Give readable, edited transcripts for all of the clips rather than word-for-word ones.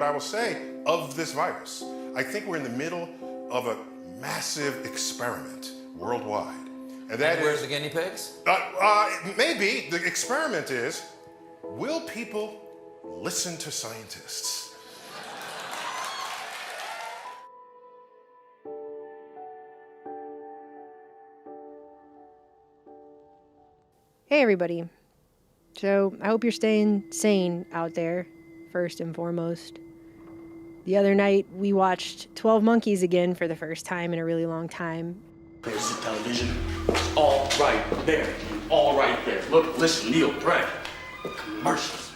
what I will say of this virus. I think we're in the middle of a massive experiment worldwide. And where's the guinea pigs? Maybe the experiment is, will people listen to scientists? Hey everybody. So I hope you're staying sane out there, first and foremost. The other night we watched 12 Monkeys again for the first time in a really long time. There's the television. It's all right there. All right there. Look, listen, Neil, Brad. Commercials.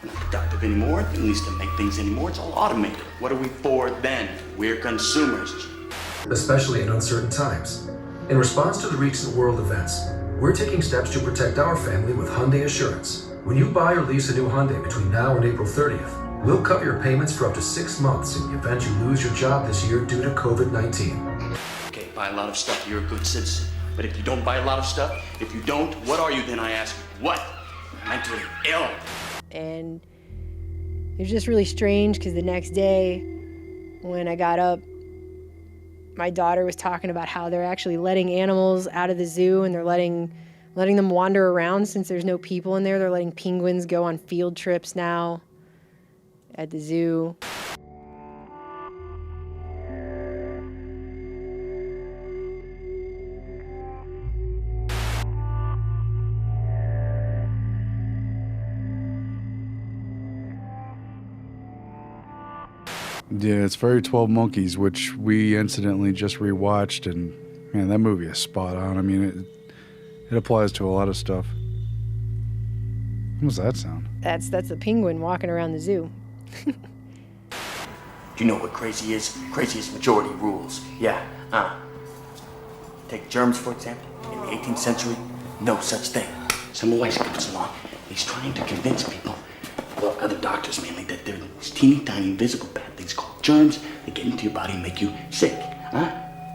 We're not productive anymore, at least to make things anymore. It's all automated. What are we for then? We're consumers. Especially in uncertain times. In response to the recent world events, we're taking steps to protect our family with Hyundai Assurance. When you buy or lease a new Hyundai between now and April 30th, we'll cover your payments for up to 6 months in the event you lose your job this year due to COVID-19. Okay, buy a lot of stuff, you're a good citizen. But if you don't buy a lot of stuff, if you don't, what are you then, I ask you? What? Mentally ill. And it was just really strange because the next day when I got up, my daughter was talking about how they're actually letting animals out of the zoo and they're letting them wander around since there's no people in there. They're letting penguins go on field trips now at the zoo. Yeah, it's very 12 Monkeys, which we incidentally just rewatched, and man, that movie is spot on. I mean, it applies to a lot of stuff. What was that sound? That's the penguin walking around the zoo. Do you know what crazy is? Crazy is majority rules. Yeah, Take germs, for example. In the 18th century, no such thing. Semmelweis comes along. He's trying to convince people, well, other doctors mainly, that there are these teeny tiny invisible bad things called germs that get into your body and make you sick.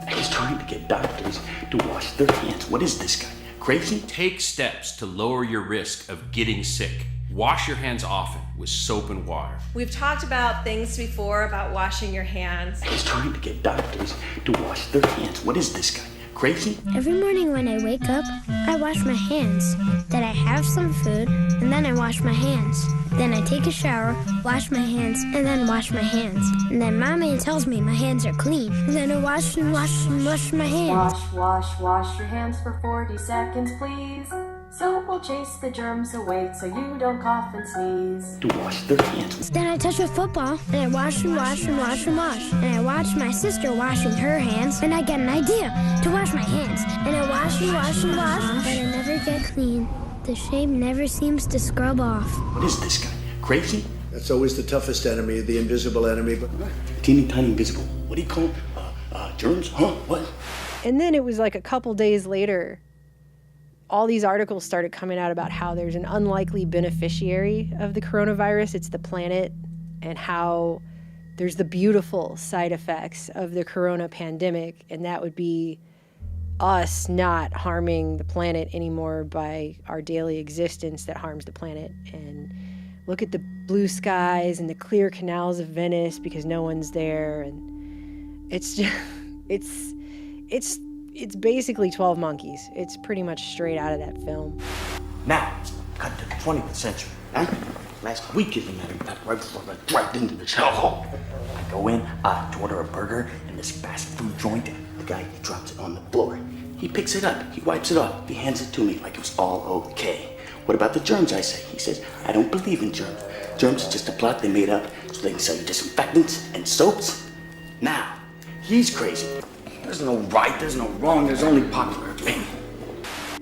He's trying to get doctors to wash their hands. What is this guy? Crazy? Take steps to lower your risk of getting sick. Wash your hands often with soap and water. We've talked about things before about washing your hands. He's trying to get doctors to wash their hands. What is this guy? Crazy? Every morning when I wake up, I wash my hands. Then I have some food, and then I wash my hands. Then I take a shower, wash my hands, and then wash my hands. And then Mommy tells me my hands are clean. And then I wash and wash and wash my hands. Wash your hands for 40 seconds, please. Soap will chase the germs away so you don't cough and sneeze. To wash their hands. Then I touch a football, and I wash and wash and wash and wash. And I watch my sister washing her hands, and I get an idea to wash my hands. And I wash and wash and wash, but I never get clean. The shame never seems to scrub off. What is this guy? Crazy? That's always the toughest enemy, the invisible enemy. But teeny tiny invisible. What do you call them? Germs? Huh? What? And then it was like a couple days later, all these articles started coming out about how there's an unlikely beneficiary of the coronavirus. It's the planet, and how there's the beautiful side effects of the corona pandemic, and that would be us not harming the planet anymore by our daily existence that harms the planet. And look at the blue skies and the clear canals of Venice because no one's there. And it's just, it's basically 12 Monkeys. It's pretty much straight out of that film. Now, cut to the 20th century. Last week, as a matter of fact, right before I dragged into this hellhole, I go in, to order a burger in this fast food joint. The guy, he drops it on the floor. He picks it up, he wipes it off, he hands it to me like it was all okay. What about the germs, I say? He says, I don't believe in germs. Germs is just a plot they made up so they can sell you disinfectants and soaps. Now, he's crazy. There's no right, there's no wrong, there's only popular opinion.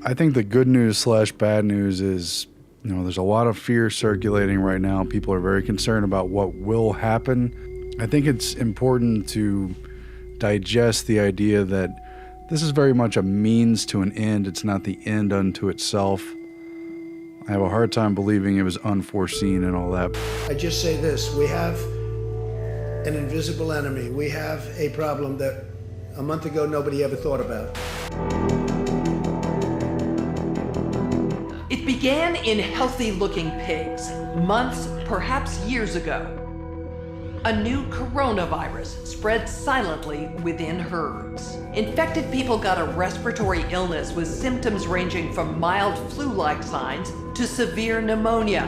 I think the good news / bad news is, there's a lot of fear circulating right now. People are very concerned about what will happen. I think it's important to digest the idea that this is very much a means to an end. It's not the end unto itself. I have a hard time believing it was unforeseen and all that. I just say this, we have an invisible enemy. We have a problem that a month ago nobody ever thought about. It began in healthy-looking pigs, months, perhaps years ago. A new coronavirus spread silently within herds. Infected people got a respiratory illness with symptoms ranging from mild flu-like signs to severe pneumonia.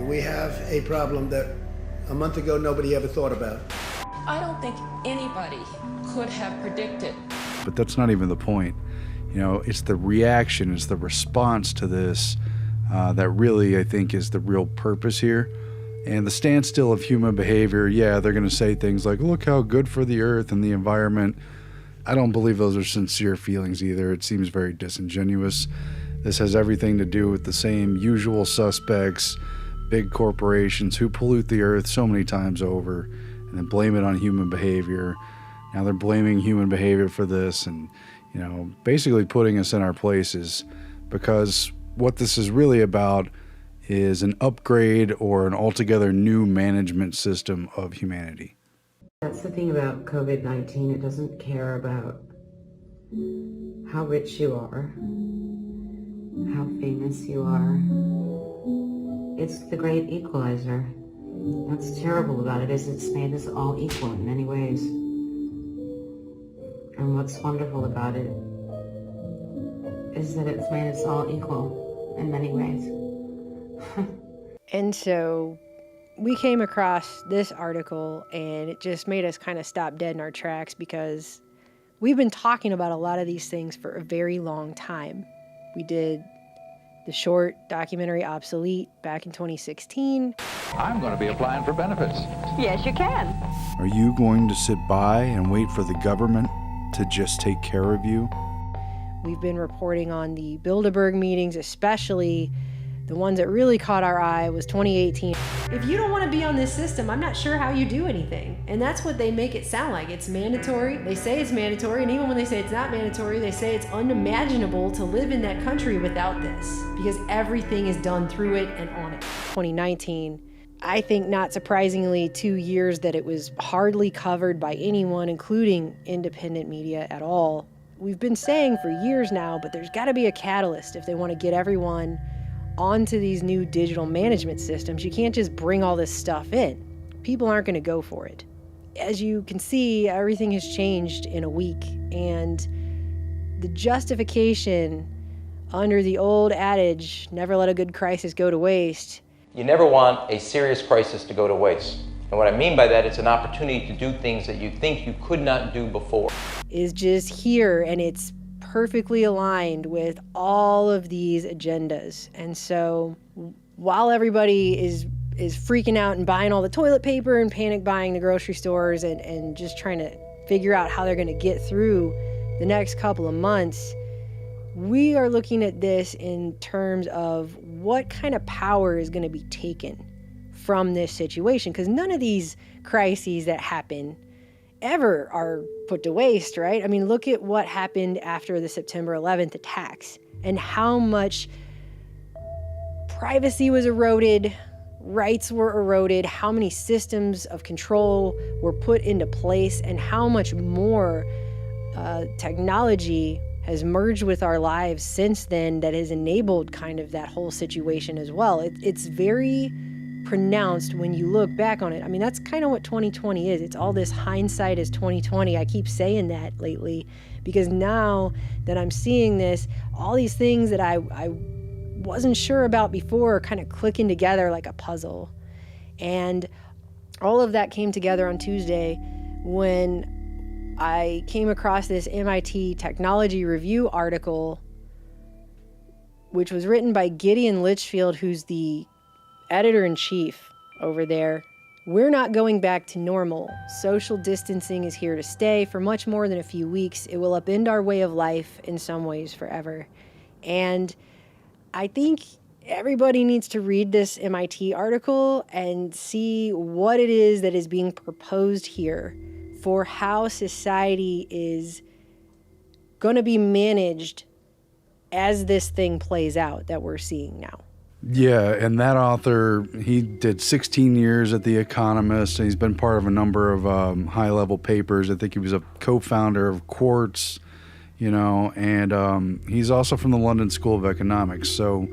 We have a problem that a month ago nobody ever thought about. I don't think anybody could have predicted. But that's not even the point. You know, it's the reaction, it's the response to this that really, I think, is the real purpose here. And the standstill of human behavior, yeah, they're going to say things like, look how good for the earth and the environment. I don't believe those are sincere feelings either. It seems very disingenuous. This has everything to do with the same usual suspects, big corporations who pollute the earth so many times over and then blame it on human behavior. Now they're blaming human behavior for this and, you know, basically putting us in our places, because what this is really about is an upgrade or an altogether new management system of humanity. That's the thing about COVID-19. It doesn't care about how rich you are, how famous you are. It's the great equalizer. What's terrible about it is it's made us all equal in many ways. And what's wonderful about it is that it's made us all equal in many ways. And so we came across this article and it just made us kind of stop dead in our tracks, because we've been talking about a lot of these things for a very long time. We did the short documentary Obsolete back in 2016. I'm going to be applying for benefits. Yes, you can. Are you going to sit by and wait for the government to just take care of you? We've been reporting on the Bilderberg meetings, especially the ones that really caught our eye was 2018. If you don't want to be on this system, I'm not sure how you do anything. And that's what they make it sound like. It's mandatory. They say it's mandatory. And even when they say it's not mandatory, they say it's unimaginable to live in that country without this, because everything is done through it and on it. 2019, I think not surprisingly, 2 years that it was hardly covered by anyone, including independent media at all. We've been saying for years now, but there's got to be a catalyst if they want to get everyone onto these new digital management systems. You can't just bring all this stuff in. People aren't going to go for it. As you can see, everything has changed in a week, and the justification under the old adage, never let a good crisis go to waste. You never want a serious crisis to go to waste. And what I mean by that, it's an opportunity to do things that you think you could not do before. Is just here, and it's perfectly aligned with all of these agendas. And so while everybody is freaking out and buying all the toilet paper and panic buying the grocery stores and just trying to figure out how they're going to get through the next couple of months, we are looking at this in terms of what kind of power is going to be taken from this situation, because none of these crises that happen ever are put to waste, right? I mean, look at what happened after the September 11th attacks and how much privacy was eroded, rights were eroded, how many systems of control were put into place, and how much more technology has merged with our lives since then that has enabled kind of that whole situation as well. It's very pronounced when you look back on it. I mean, that's kind of what 2020 is. It's all this hindsight is 2020. I keep saying that lately because now that I'm seeing this, all these things that I wasn't sure about before are kind of clicking together like a puzzle. And all of that came together on Tuesday when I came across this MIT Technology Review article, which was written by Gideon Litchfield, who's the editor-in-chief over there. We're not going back to normal. Social distancing is here to stay for much more than a few weeks. It will upend our way of life in some ways forever. And I think everybody needs to read this MIT article and see what it is that is being proposed here for how society is going to be managed as this thing plays out that we're seeing now. Yeah, and that author, he did 16 years at The Economist, and he's been part of a number of high-level papers. I think he was a co-founder of Quartz, and he's also from the London School of Economics. So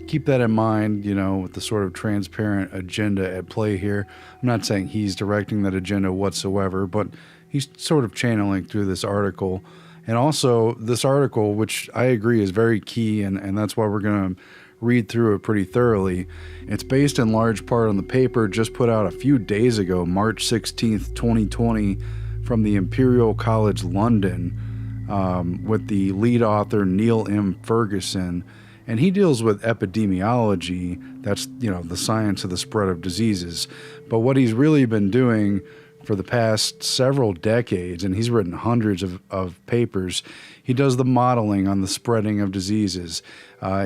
keep that in mind, with the sort of transparent agenda at play here. I'm not saying he's directing that agenda whatsoever, but he's sort of channeling through this article. And also, this article, which I agree is very key, and that's why we're going to read through it pretty thoroughly. It's based in large part on the paper just put out a few days ago, March 16th, 2020, from the Imperial College London, with the lead author Neil M. Ferguson. And he deals with epidemiology, that's, the science of the spread of diseases. But what he's really been doing for the past several decades, and he's written hundreds of papers, he does the modeling on the spreading of diseases.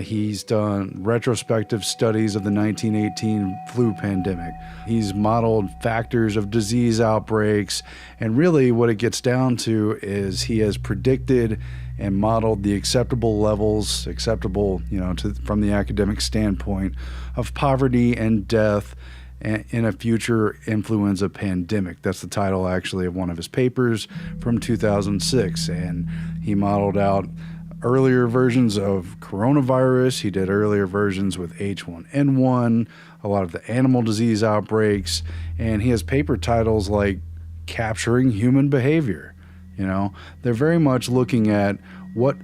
He's done retrospective studies of the 1918 flu pandemic. He's modeled factors of disease outbreaks, and really what it gets down to is he has predicted and modeled the acceptable levels, from the academic standpoint, of poverty and death in a future influenza pandemic. That's the title, actually, of one of his papers from 2006. And he modeled out earlier versions of coronavirus. He did earlier versions with H1N1, a lot of the animal disease outbreaks. And he has paper titles like Capturing Human Behavior. They're very much looking at what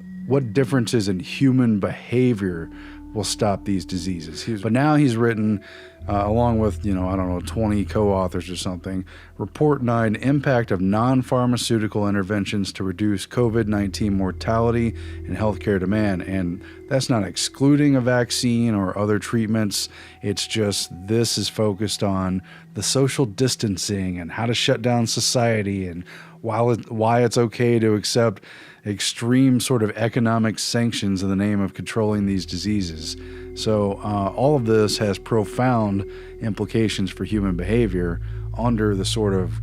differences in human behavior will stop these diseases. But now he's written, along with, 20 co-authors or something, Report 9, Impact of Non-Pharmaceutical Interventions to Reduce COVID-19 Mortality and Healthcare Demand. And that's not excluding a vaccine or other treatments. It's just this is focused on the social distancing and how to shut down society and why it's okay to accept extreme sort of economic sanctions in the name of controlling these diseases. So all of this has profound implications for human behavior under the sort of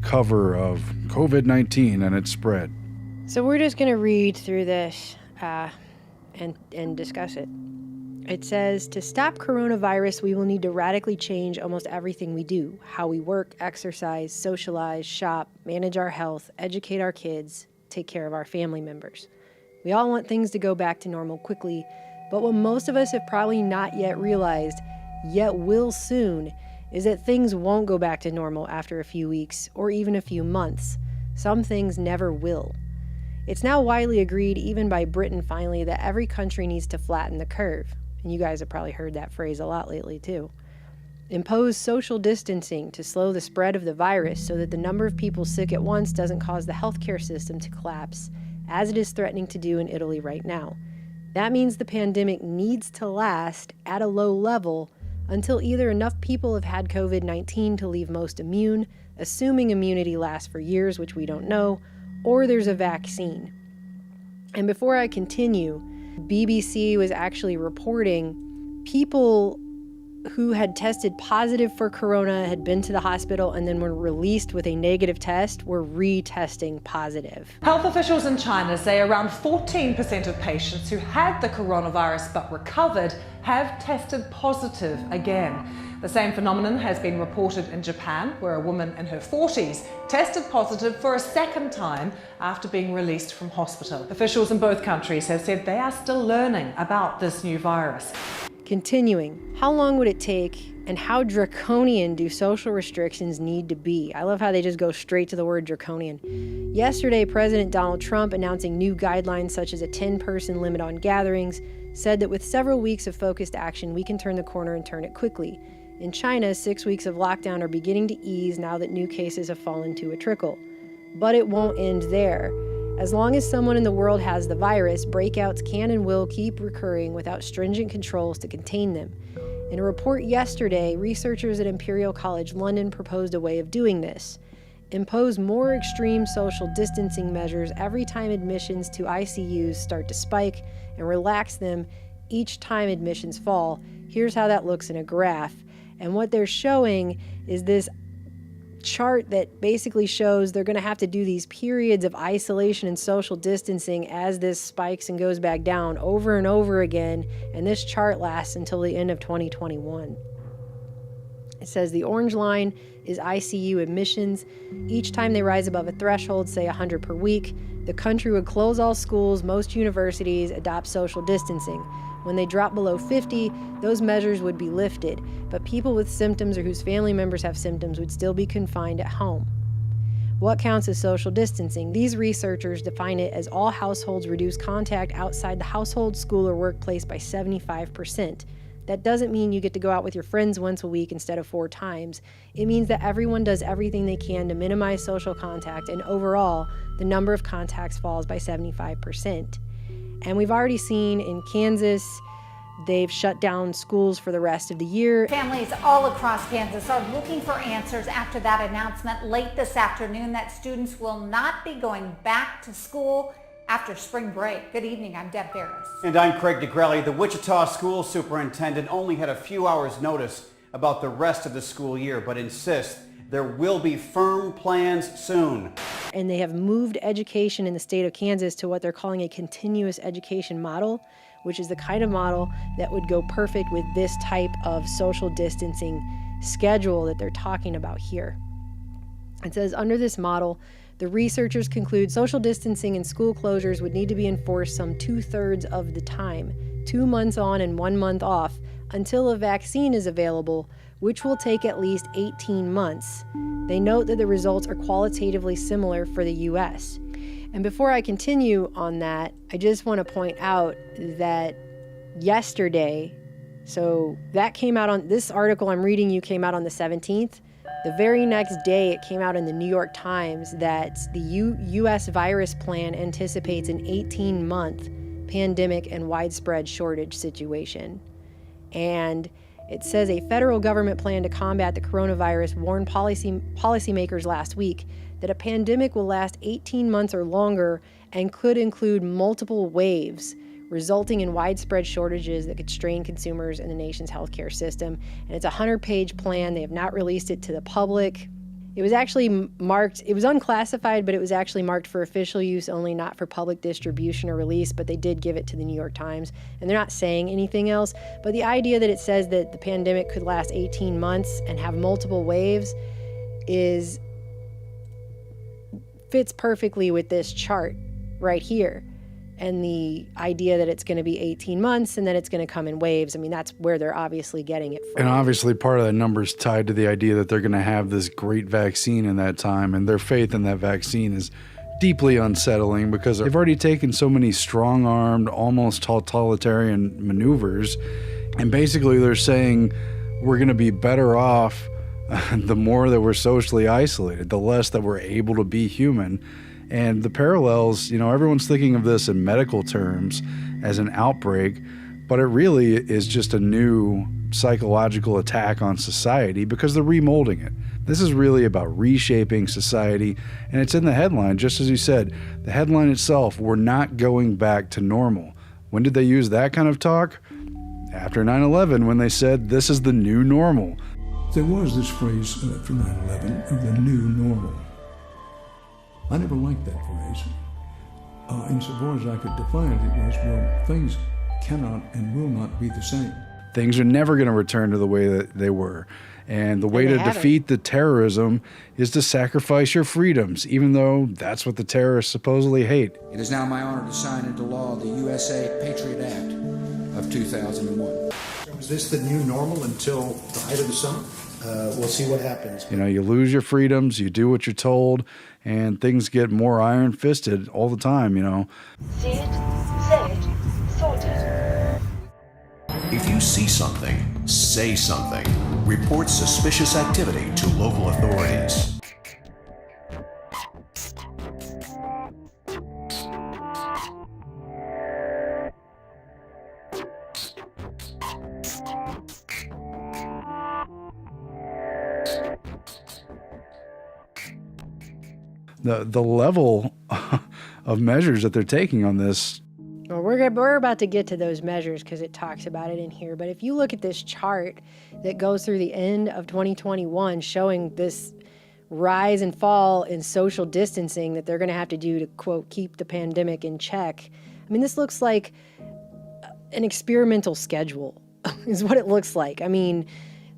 cover of COVID-19 and its spread. So we're just going to read through this and discuss it. It says, to stop coronavirus, we will need to radically change almost everything we do. How we work, exercise, socialize, shop, manage our health, educate our kids, take care of our family members. We all want things to go back to normal quickly, but what most of us have probably not yet realized, yet will soon, is that things won't go back to normal after a few weeks or even a few months. Some things never will. It's now widely agreed, even by Britain finally, that every country needs to flatten the curve. And you guys have probably heard that phrase a lot lately too. Impose social distancing to slow the spread of the virus so that the number of people sick at once doesn't cause the healthcare system to collapse, as it is threatening to do in Italy right now. That means the pandemic needs to last at a low level until either enough people have had COVID-19 to leave most immune, assuming immunity lasts for years, which we don't know, or there's a vaccine. And before I continue, BBC was actually reporting people who had tested positive for corona, had been to the hospital, and then were released with a negative test, were retesting positive. Health officials in China say around 14% of patients who had the coronavirus but recovered have tested positive again. The same phenomenon has been reported in Japan, where a woman in her 40s tested positive for a second time after being released from hospital. Officials in both countries have said they are still learning about this new virus. Continuing, how long would it take and how draconian do social restrictions need to be? I love how they just go straight to the word draconian. Yesterday, President Donald Trump, announcing new guidelines such as a 10-person limit on gatherings, said that with several weeks of focused action, we can turn the corner and turn it quickly. In China, 6 weeks of lockdown are beginning to ease now that new cases have fallen to a trickle. But it won't end there. As long as someone in the world has the virus, breakouts can and will keep recurring without stringent controls to contain them. In a report yesterday, researchers at Imperial College London proposed a way of doing this. Impose more extreme social distancing measures every time admissions to ICUs start to spike and relax them each time admissions fall. Here's how that looks in a graph. And what they're showing is this chart that basically shows they're going to have to do these periods of isolation and social distancing as this spikes and goes back down over and over again. And this chart lasts until the end of 2021. It says the orange line is ICU admissions. Each time they rise above a threshold, say 100 per week, the country would close all schools, most universities adopt social distancing. When they drop below 50, those measures would be lifted, but people with symptoms or whose family members have symptoms would still be confined at home. What counts as social distancing? These researchers define it as all households reduce contact outside the household, school, or workplace by 75%. That doesn't mean you get to go out with your friends once a week instead of 4 times. It means that everyone does everything they can to minimize social contact, and overall, the number of contacts falls by 75%. And we've already seen in Kansas, they've shut down schools for the rest of the year. Families all across Kansas are looking for answers after that announcement late this afternoon that students will not be going back to school after spring break. Good evening, I'm Deb Ferris. And I'm Craig DeGrelli. The Wichita school superintendent only had a few hours notice about the rest of the school year, but insists there will be firm plans soon. And they have moved education in the state of Kansas to what they're calling a continuous education model, which is the kind of model that would go perfect with this type of social distancing schedule that they're talking about here. It says under this model, the researchers conclude social distancing and school closures would need to be enforced some 2/3 of the time, 2 months on and 1 month off, until a vaccine is available, which will take at least 18 months. They note that the results are qualitatively similar for the U.S. And before I continue on that, I just want to point out that yesterday, so that came out on, this article I'm reading you came out on the 17th. The very next day, it came out in the New York Times that the U.S. virus plan anticipates an 18-month pandemic and widespread shortage situation. And it says a federal government plan to combat the coronavirus warned policymakers last week that a pandemic will last 18 months or longer and could include multiple waves, resulting in widespread shortages that could strain consumers in the nation's healthcare system. And it's a 100-page plan. They have not released it to the public. It was actually marked, it was unclassified, but it was actually marked for official use only, not for public distribution or release, but they did give it to the New York Times, and they're not saying anything else. But the idea that it says that the pandemic could last 18 months and have multiple waves fits perfectly with this chart right here. And the idea that it's going to be 18 months and then it's going to come in waves. I mean, that's where they're obviously getting it from. And obviously part of that number is tied to the idea that they're going to have this great vaccine in that time. And their faith in that vaccine is deeply unsettling because they've already taken so many strong-armed, almost totalitarian maneuvers. And basically they're saying we're going to be better off the more that we're socially isolated, the less that we're able to be human. And the parallels, you know, everyone's thinking of this in medical terms as an outbreak, but it really is just a new psychological attack on society because they're remolding it. This is really about reshaping society, and it's in the headline, just as you said. The headline itself, we're not going back to normal. When did they use that kind of talk? After 9/11, when they said this is the new normal. There was this phrase after 9/11 of the new normal. I never liked that phrase. Insofar as I could define it, it was, well, things cannot and will not be the same. Things are never going to return to the way that they were. And the way to defeat the terrorism is to sacrifice your freedoms, even though that's what the terrorists supposedly hate. It is now my honor to sign into law the USA Patriot Act of 2001. So is this the new normal until the height of the summer? We'll see what happens. You know, you lose your freedoms, you do what you're told, and things get more iron-fisted all the time, you know. See it, say it, sort it. If you see something, say something. Report suspicious activity to local authorities. The level of measures that they're taking on this. Well, we're about to get to those measures because it talks about it in here. But if you look at this chart that goes through the end of 2021 showing this rise and fall in social distancing that they're going to have to do to, quote, keep the pandemic in check. I mean, this looks like an experimental schedule is what it looks like. I mean,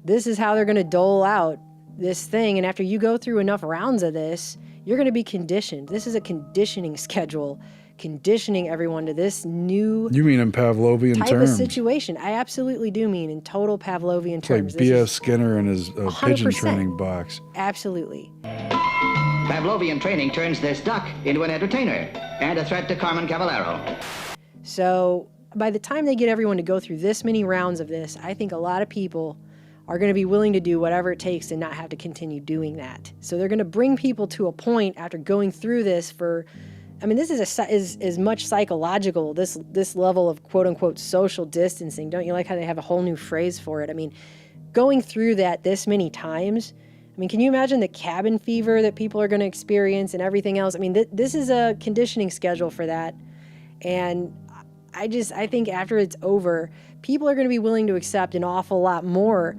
this is how they're going to dole out this thing. And after you go through enough rounds of this, you're going to be conditioned. This is a conditioning schedule, conditioning everyone to this new You mean in Pavlovian type terms? of situation. I absolutely do mean in total Pavlovian It's like terms. B.F. Skinner and his pigeon 100%. training box. Absolutely. Pavlovian training turns this duck into an entertainer and a threat to Carmen Cavallaro. So by the time they get everyone to go through this many rounds of this, I think a lot of people are going to be willing to do whatever it takes to not have to continue doing that. So they're going to bring people to a point after going through this for, I mean, this is as much psychological, this level of quote unquote social distancing. Don't you like how they have a whole new phrase for it? I mean, going through that this many times, I mean, can you imagine the cabin fever that people are going to experience and everything else? I mean, this is a conditioning schedule for that. And I think after it's over, people are going to be willing to accept an awful lot more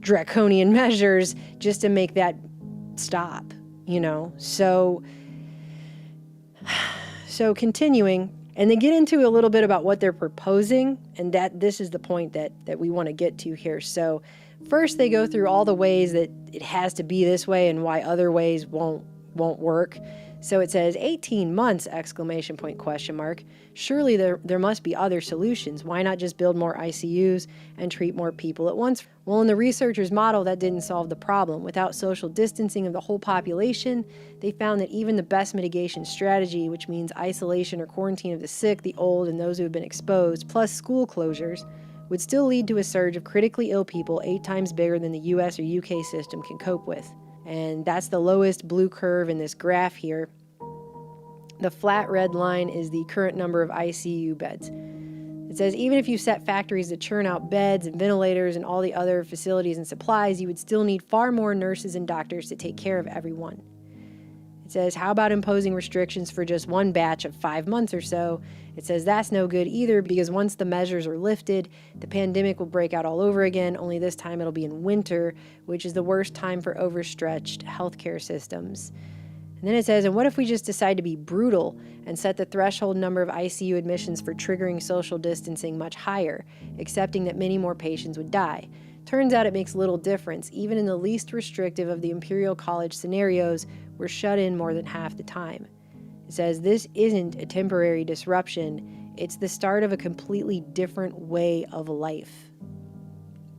draconian measures just to make that stop, you know? So continuing, and they get into a little bit about what they're proposing, and that this is the point that we want to get to here. So first they go through all the ways that it has to be this way and why other ways won't work. So it says 18 months, ! Surely there must be other solutions. Why not just build more ICUs and treat more people at once? Well, in the researchers' model, that didn't solve the problem. Without social distancing of the whole population, they found that even the best mitigation strategy, which means isolation or quarantine of the sick, the old, and those who have been exposed, plus school closures, would still lead to a surge of critically ill people 8 times bigger than the US or UK system can cope with. And that's the lowest blue curve in this graph here. The flat red line is the current number of ICU beds. It says even if you set factories to churn out beds and ventilators and all the other facilities and supplies, you would still need far more nurses and doctors to take care of everyone. It says, how about imposing restrictions for just one batch of 5 months or so? It says that's no good either, because once the measures are lifted, the pandemic will break out all over again, only this time it'll be in winter, which is the worst time for overstretched healthcare systems. And then it says, and what if we just decide to be brutal and set the threshold number of ICU admissions for triggering social distancing much higher, accepting that many more patients would die? Turns out it makes little difference. Even in the least restrictive of the Imperial College scenarios, we're shut in more than half the time. It says this isn't a temporary disruption. It's the start of a completely different way of life.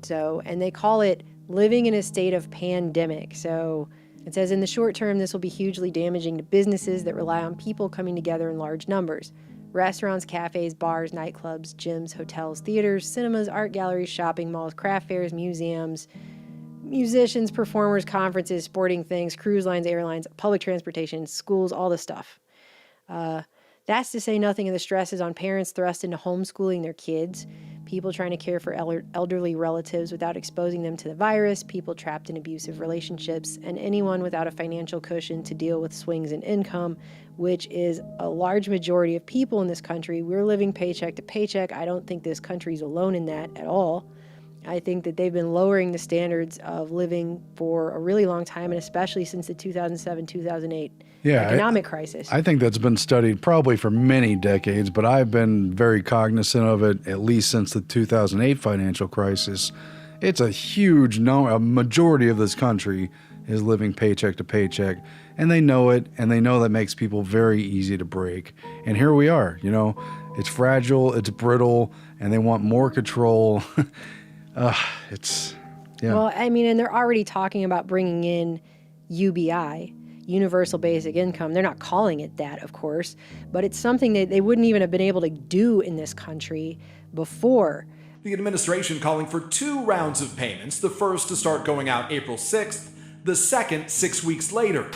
So, and they call it living in a state of pandemic. So it says in the short term, this will be hugely damaging to businesses that rely on people coming together in large numbers. Restaurants, cafes, bars, nightclubs, gyms, hotels, theaters, cinemas, art galleries, shopping malls, craft fairs, museums, musicians, performers, conferences, sporting things, cruise lines, airlines, public transportation, schools, all this stuff. That's to say nothing of the stresses on parents thrust into homeschooling their kids, people trying to care for elderly relatives without exposing them to the virus, people trapped in abusive relationships, and anyone without a financial cushion to deal with swings in income, which is a large majority of people in this country. We're living paycheck to paycheck. I don't think this country's alone in that at all. I think that they've been lowering the standards of living for a really long time, and especially since the 2007-2008 economic crisis. I think that's been studied probably for many decades, but I've been very cognizant of it at least since the 2008 financial crisis. It's a huge a majority of this country is living paycheck to paycheck, and they know it, and they know that makes people very easy to break. And here we are, you know, it's fragile, it's brittle, and they want more control. Well, I mean, and they're already talking about bringing in UBI, Universal Basic Income. They're not calling it that, of course, but it's something that they wouldn't even have been able to do in this country before. The administration calling for 2 rounds of payments, the first to start going out April 6th, the second 6 weeks later.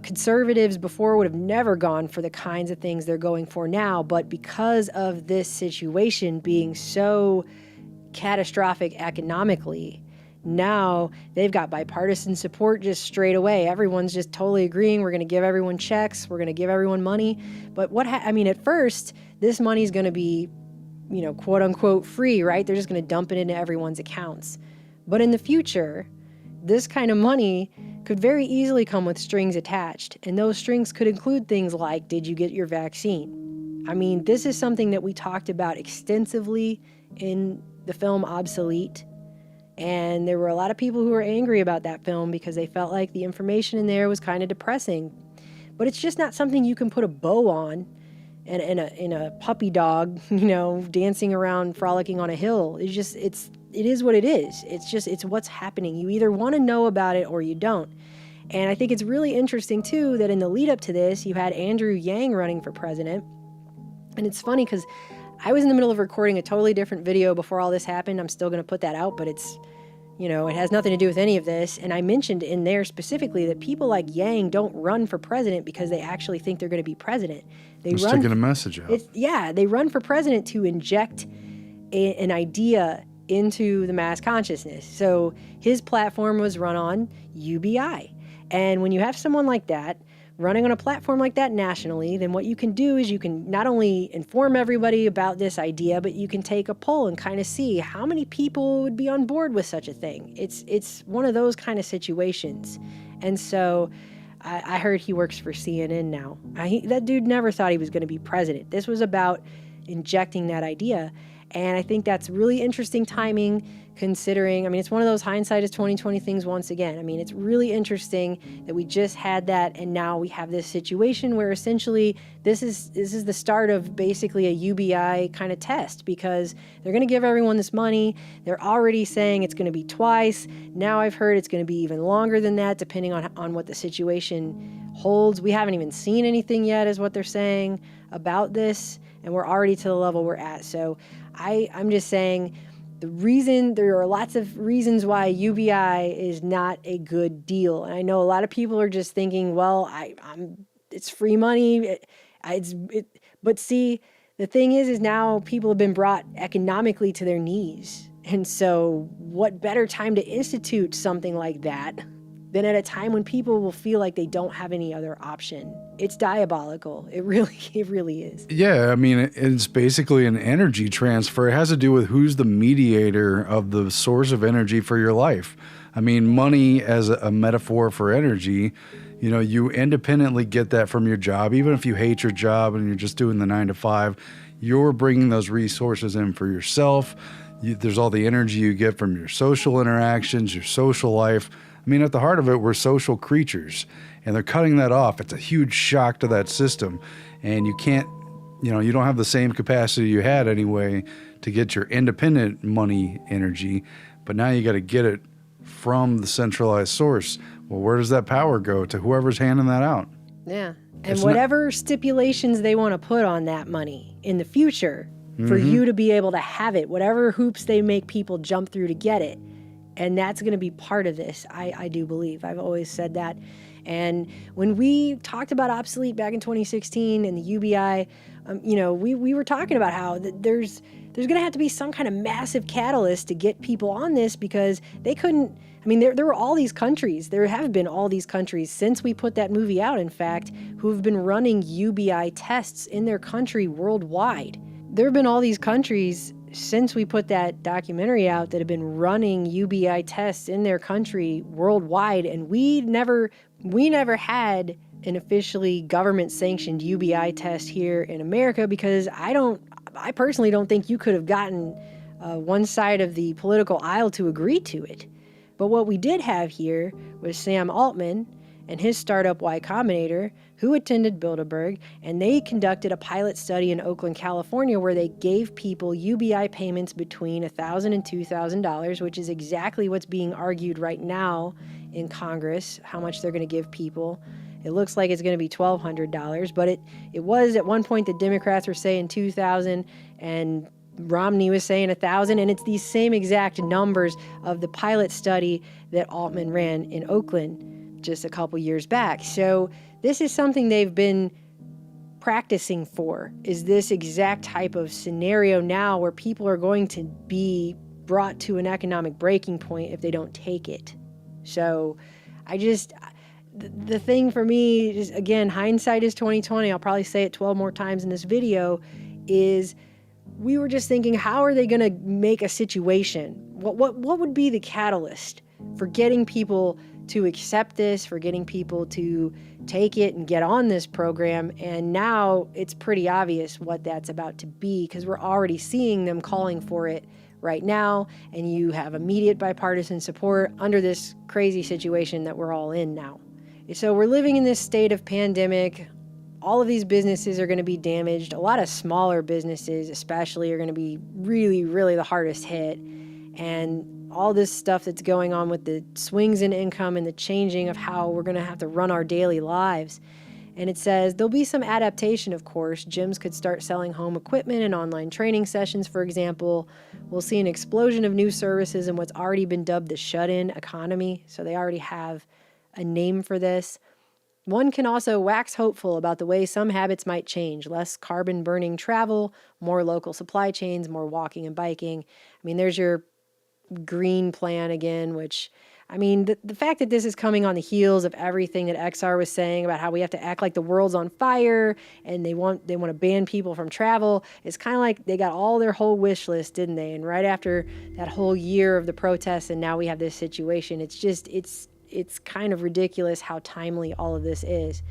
Conservatives before would have never gone for the kinds of things they're going for now, but because of this situation being so catastrophic economically, now they've got bipartisan support just straight away. Everyone's just totally agreeing. We're going to give everyone checks. We're going to give everyone money. But at first, this money's going to be, you know, quote unquote free, right? They're just going to dump it into everyone's accounts. But in the future, this kind of money could very easily come with strings attached. And those strings could include things like, did you get your vaccine? I mean, this is something that we talked about extensively in the film Obsolete. And there were a lot of people who were angry about that film because they felt like the information in there was kind of depressing. But it's just not something you can put a bow on and in a puppy dog, dancing around, frolicking on a hill. It is what it is. It's what's happening. You either want to know about it or you don't. And I think it's really interesting, too, that in the lead up to this, you had Andrew Yang running for president. And it's funny because I was in the middle of recording a totally different video before all this happened. I'm still going to put that out, but it's, it has nothing to do with any of this. And I mentioned in there specifically that people like Yang don't run for president because they actually think they're going to be president. They're sticking a message out. They run for president to inject an idea into the mass consciousness. So his platform was run on UBI. And when you have someone like that running on a platform like that nationally, then what you can do is you can not only inform everybody about this idea, but you can take a poll and kind of see how many people would be on board with such a thing. It's one of those kind of situations. And so I heard he works for CNN now. That dude never thought he was going to be president. This was about injecting that idea. And I think that's really interesting timing considering, it's one of those hindsight is 2020 things once again. It's really interesting that we just had that and now we have this situation where essentially this is the start of basically a UBI kind of test because they're going to give everyone this money. They're already saying it's going to be twice. Now I've heard it's going to be even longer than that depending on what the situation holds. We haven't even seen anything yet is what they're saying about this, and we're already to the level we're at. So I'm just saying there are lots of reasons why UBI is not a good deal. And I know a lot of people are just thinking, well, it's free money. But see, the thing is now people have been brought economically to their knees. And so what better time to institute something like that than at a time when people will feel like they don't have any other option? It's diabolical. It really is. Yeah, it's basically an energy transfer. It has to do with who's the mediator of the source of energy for your life. Money as a metaphor for energy, you independently get that from your job. Even if you hate your job and you're just doing the 9 to 5, you're bringing those resources in for yourself. There's all the energy you get from your social interactions, your social life. At the heart of it, we're social creatures, and they're cutting that off. It's a huge shock to that system, and you can't, you don't have the same capacity you had anyway to get your independent money energy, but now you got to get it from the centralized source. Well, where does that power go? To whoever's handing that out. Yeah, and whatever stipulations they want to put on that money in the future for you to be able to have it, whatever hoops they make people jump through to get it. And that's going to be part of this, I do believe. I've always said that. And when we talked about Obsolete back in 2016 and the UBI, we were talking about how there's going to have to be some kind of massive catalyst to get people on this because they couldn't. There were all these countries. There have been all these countries since we put that movie out, in fact, who have been running UBI tests in their country worldwide. There have been all these countries since we put that documentary out that have been running UBI tests in their country worldwide, and we never had an officially government-sanctioned UBI test here in America because I personally don't think you could have gotten one side of the political aisle to agree to it. But what we did have here was Sam Altman and his startup Y Combinator, who attended Bilderberg, and they conducted a pilot study in Oakland, California, where they gave people UBI payments between $1,000 and $2,000, which is exactly what's being argued right now in Congress, how much they're going to give people. It looks like it's going to be $1,200, but it was at one point the Democrats were saying $2,000 and Romney was saying $1,000, and it's these same exact numbers of the pilot study that Altman ran in Oakland just a couple years back. So this is something they've been practicing for, is this exact type of scenario now where people are going to be brought to an economic breaking point if they don't take it. So the thing for me is, again, hindsight is 2020. I'll probably say it 12 more times in this video, is we were just thinking, how are they going to make a situation? What would be the catalyst for getting people to accept this, for getting people to take it and get on this program. And now it's pretty obvious what that's about to be, because we're already seeing them calling for it right now. And you have immediate bipartisan support under this crazy situation that we're all in now. So we're living in this state of pandemic. All of these businesses are going to be damaged. A lot of smaller businesses especially are going to be really, really the hardest hit. And all this stuff that's going on with the swings in income and the changing of how we're going to have to run our daily lives. And it says there'll be some adaptation, of course. Gyms could start selling home equipment and online training sessions, for example. We'll see an explosion of new services in what's already been dubbed the shut-in economy. So they already have a name for this. One can also wax hopeful about the way some habits might change. Less carbon-burning travel, more local supply chains, more walking and biking. I mean, there's your green plan again, which, I mean, the fact that this is coming on the heels of everything that XR was saying about how we have to act like the world's on fire and they want to ban people from travel, it's kind of like they got all their whole wish list, didn't they? And right after that whole year of the protests, and now we have this situation, it's kind of ridiculous how timely all of this is.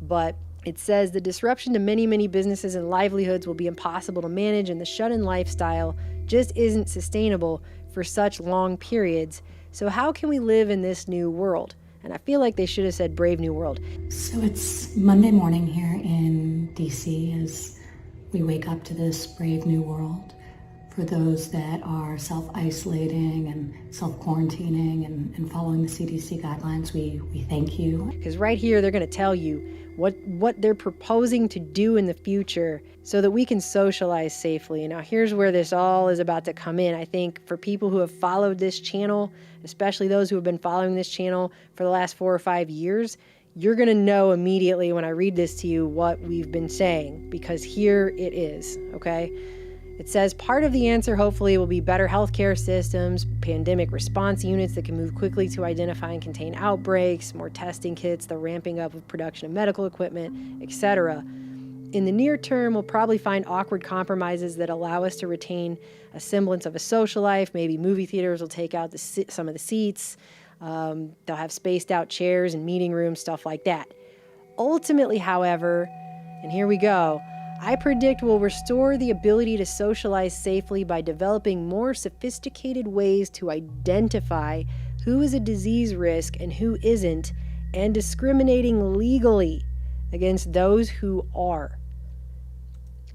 But it says the disruption to many, many businesses and livelihoods will be impossible to manage, and the shut-in lifestyle just isn't sustainable for such long periods. So how can we live in this new world? And I feel like they should have said brave new world. So it's Monday morning here in DC as we wake up to this brave new world. For those that are self-isolating and self-quarantining and following the CDC guidelines, we thank you. Because right here, they're going to tell you what they're proposing to do in the future so that we can socialize safely. Now, here's where this all is about to come in. I think for people who have followed this channel, especially those who have been following this channel for the last 4 or 5 years, you're going to know immediately when I read this to you what we've been saying, because here it is, okay? It says part of the answer, hopefully, will be better healthcare systems, pandemic response units that can move quickly to identify and contain outbreaks, more testing kits, the ramping up of production of medical equipment, etc. In the near term, we'll probably find awkward compromises that allow us to retain a semblance of a social life. Maybe movie theaters will take out some of the seats. They'll have spaced out chairs and meeting rooms, stuff like that. Ultimately, however, and here we go, I predict we'll restore the ability to socialize safely by developing more sophisticated ways to identify who is a disease risk and who isn't, and discriminating legally against those who are.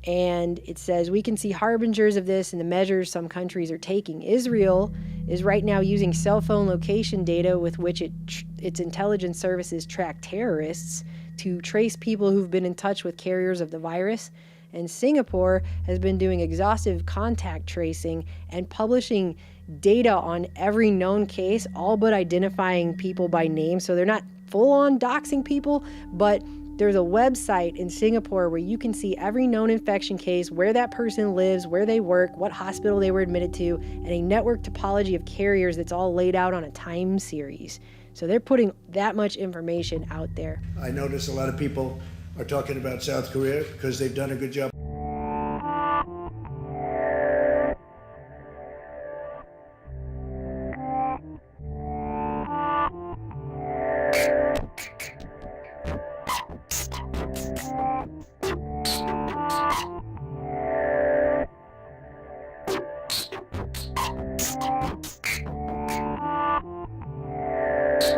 And it says we can see harbingers of this in the measures some countries are taking. Israel is right now using cell phone location data with which its intelligence services track terrorists to trace people who've been in touch with carriers of the virus. And Singapore has been doing exhaustive contact tracing and publishing data on every known case, all but identifying people by name. So they're not full-on doxing people, but there's a website in Singapore where you can see every known infection case, where that person lives, where they work, what hospital they were admitted to, and a network topology of carriers that's all laid out on a time series. So they're putting that much information out there. I notice a lot of people are talking about South Korea because they've done a good job.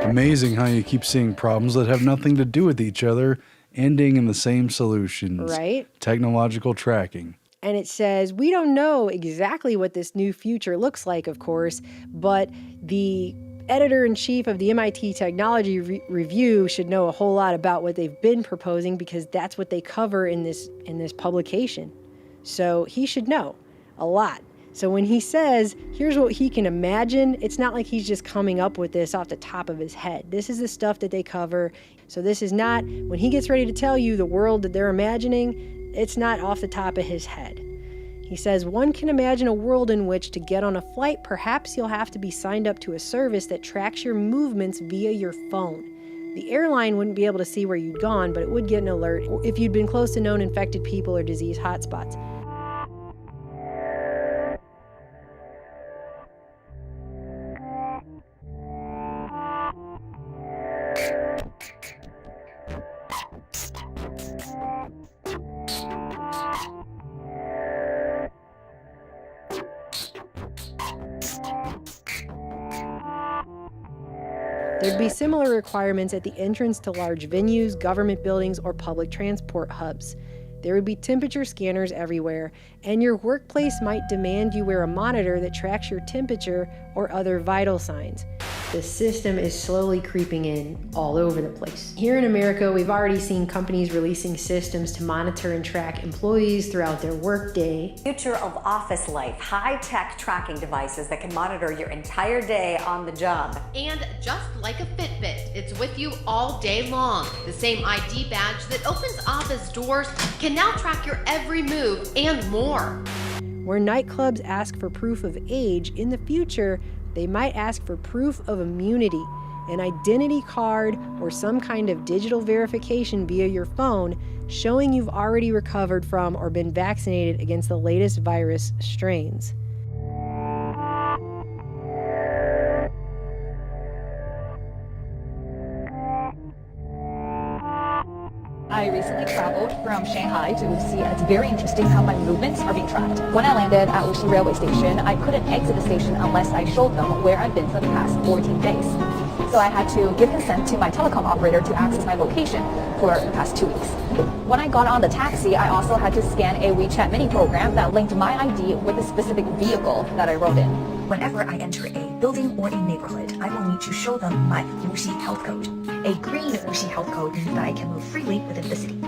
Amazing how you keep seeing problems that have nothing to do with each other ending in the same solutions. Right. Technological tracking. And it says, we don't know exactly what this new future looks like, of course, but the editor-in-chief of the MIT Technology Review should know a whole lot about what they've been proposing, because that's what they cover in this publication. So he should know a lot. So when he says, here's what he can imagine, it's not like he's just coming up with this off the top of his head. This is the stuff that they cover. So this is not, when he gets ready to tell you the world that they're imagining, it's not off the top of his head. He says, one can imagine a world in which to get on a flight, perhaps you'll have to be signed up to a service that tracks your movements via your phone. The airline wouldn't be able to see where you'd gone, but it would get an alert if you'd been close to known infected people or disease hotspots. There'd be similar requirements at the entrance to large venues, government buildings, or public transport hubs. There would be temperature scanners everywhere, and your workplace might demand you wear a monitor that tracks your temperature or other vital signs. The system is slowly creeping in all over the place. Here in America, we've already seen companies releasing systems to monitor and track employees throughout their workday. Future of office life, high-tech tracking devices that can monitor your entire day on the job. And just like a Fitbit, it's with you all day long. The same ID badge that opens office doors can now track your every move and more. Where nightclubs ask for proof of age, in the future, they might ask for proof of immunity, an identity card or some kind of digital verification via your phone showing you've already recovered from or been vaccinated against the latest virus strains. I recently traveled from Shanghai to Wuxi, and it's very interesting how my movements are being tracked. When I landed at Wuxi railway station, I couldn't exit the station unless I showed them where I've been for the past 14 days. So I had to give consent to my telecom operator to access my location for the past 2 weeks. When I got on the taxi, I also had to scan a WeChat mini program that linked my ID with a specific vehicle that I rode in. Whenever I enter a building or a neighborhood, I will need to show them my Wuxi health code. A green Wuxi health code means that I can move freely within the city.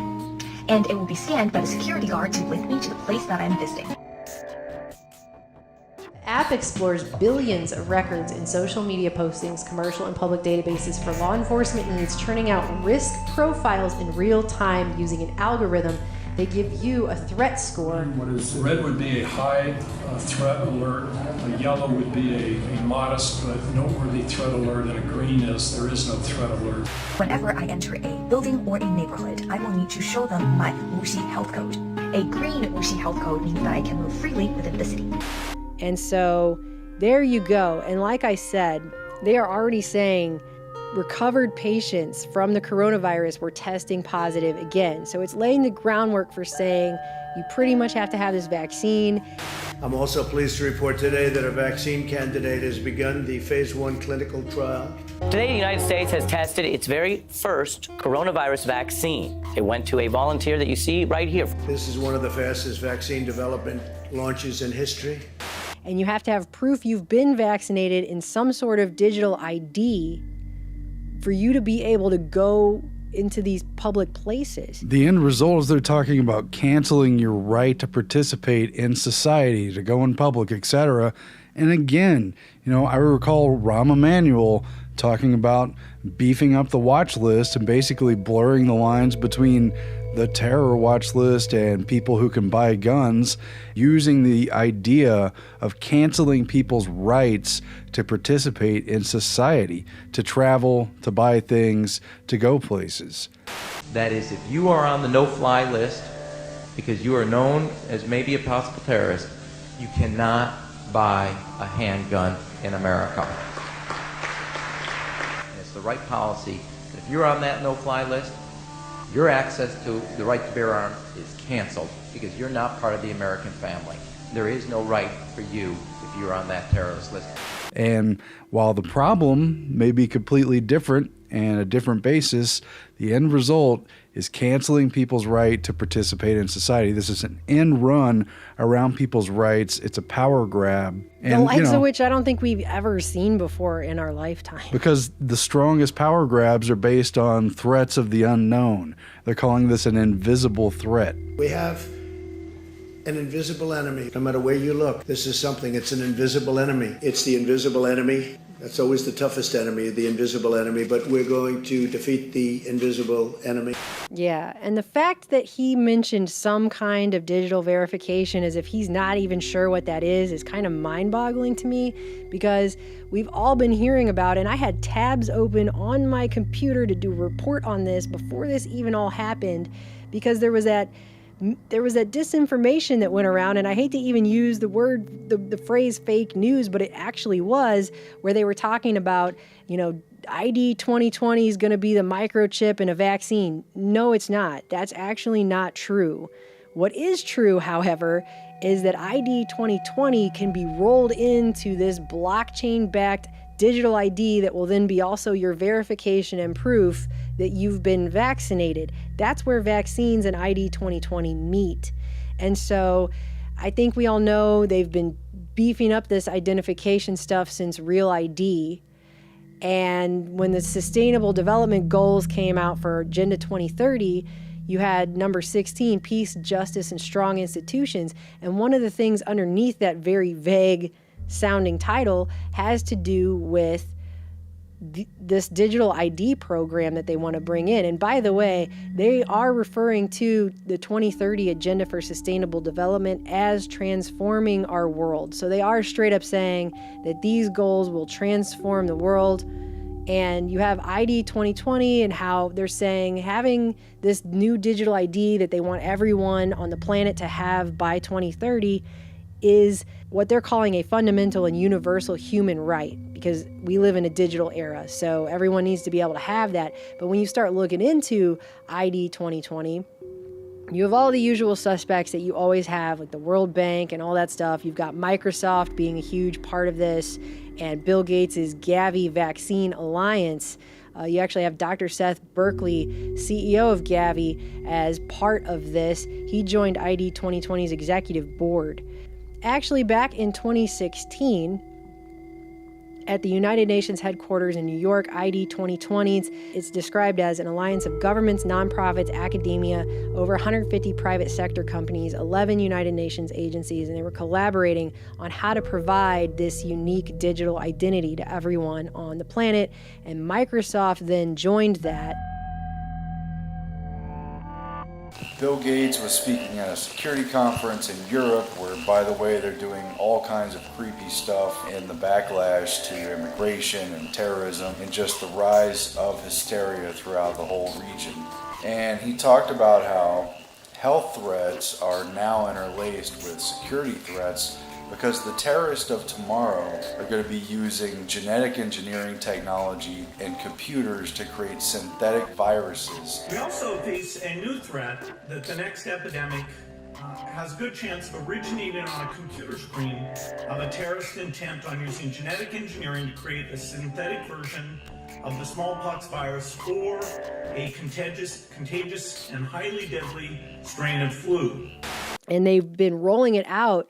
And it will be scanned by the security guard to link me to the place that I'm visiting. The app explores billions of records in social media postings, commercial and public databases for law enforcement needs, churning out risk profiles in real time using an algorithm. They give you a threat score. What is red would be a high threat alert, a yellow would be a modest but noteworthy threat alert, and a green is there is no threat alert. Whenever I enter a building or a neighborhood, I will need to show them my Wuxi health code. A green Wuxi health code means that I can move freely within the city. And so there you go. And like I said, they are already saying recovered patients from the coronavirus were testing positive again. So it's laying the groundwork for saying you pretty much have to have this vaccine. I'm also pleased to report today that a vaccine candidate has begun the phase 1 clinical trial. Today, the United States has tested its very first coronavirus vaccine. It went to a volunteer that you see right here. This is one of the fastest vaccine development launches in history. And you have to have proof you've been vaccinated in some sort of digital ID for you to be able to go into these public places. The end result is they're talking about canceling your right to participate in society, to go in public, etc. And again, I recall Rahm Emanuel talking about beefing up the watch list and basically blurring the lines between the terror watch list and people who can buy guns, using the idea of canceling people's rights to participate in society, to travel, to buy things, to go places. That is, if you are on the no-fly list because you are known as maybe a possible terrorist, you cannot buy a handgun in America. And it's the right policy. If you're on that no-fly list, your access to the right to bear arms is canceled because you're not part of the American family. There is no right for you if you're on that terrorist list. And while the problem may be completely different and a different basis, the end result is canceling people's right to participate in society. This is an end run around people's rights. It's a power grab. And, the likes of which I don't think we've ever seen before in our lifetime. Because the strongest power grabs are based on threats of the unknown. They're calling this an invisible threat. We have an invisible enemy. No matter where you look, this is something, it's an invisible enemy. It's the invisible enemy. That's always the toughest enemy, the invisible enemy, but we're going to defeat the invisible enemy. Yeah, and the fact that he mentioned some kind of digital verification as if he's not even sure what that is kind of mind-boggling to me, because we've all been hearing about it, and I had tabs open on my computer to do a report on this before this even all happened, because there was that disinformation that went around, and I hate to even use the phrase fake news, but it actually was, where they were talking about, ID 2020 is going to be the microchip in a vaccine. No, it's not. That's actually not true. What is true, however, is that ID 2020 can be rolled into this blockchain-backed digital ID that will then be also your verification and proof that you've been vaccinated. That's where vaccines and ID 2020 meet. And so I think we all know they've been beefing up this identification stuff since Real ID. And when the Sustainable Development Goals came out for Agenda 2030, you had number 16, peace, justice, and strong institutions. And one of the things underneath that very vague sounding title has to do with this digital ID program that they want to bring in. And by the way, they are referring to the 2030 Agenda for Sustainable Development as transforming our world. So they are straight up saying that these goals will transform the world. And you have ID 2020 and how they're saying having this new digital ID that they want everyone on the planet to have by 2030 is what they're calling a fundamental and universal human right, because we live in a digital era, so everyone needs to be able to have that. But when you start looking into ID 2020, you have all the usual suspects that you always have, like the World Bank and all that stuff. You've got Microsoft being a huge part of this, and Bill Gates' Gavi Vaccine Alliance. You actually have Dr. Seth Berkley, CEO of Gavi, as part of this. He joined ID 2020's executive board. Actually, back in 2016, at the United Nations headquarters in New York, ID 2020, it's described as an alliance of governments, nonprofits, academia, over 150 private sector companies, 11 United Nations agencies, and they were collaborating on how to provide this unique digital identity to everyone on the planet. And Microsoft then joined that. Bill Gates was speaking at a security conference in Europe where, by the way, they're doing all kinds of creepy stuff in the backlash to immigration and terrorism and just the rise of hysteria throughout the whole region. And he talked about how health threats are now interlaced with security threats because the terrorists of tomorrow are going to be using genetic engineering technology and computers to create synthetic viruses. We also face a new threat that the next epidemic has a good chance of originating on a computer screen of a terrorist intent on using genetic engineering to create a synthetic version of the smallpox virus or a contagious and highly deadly strain of flu. And they've been rolling it out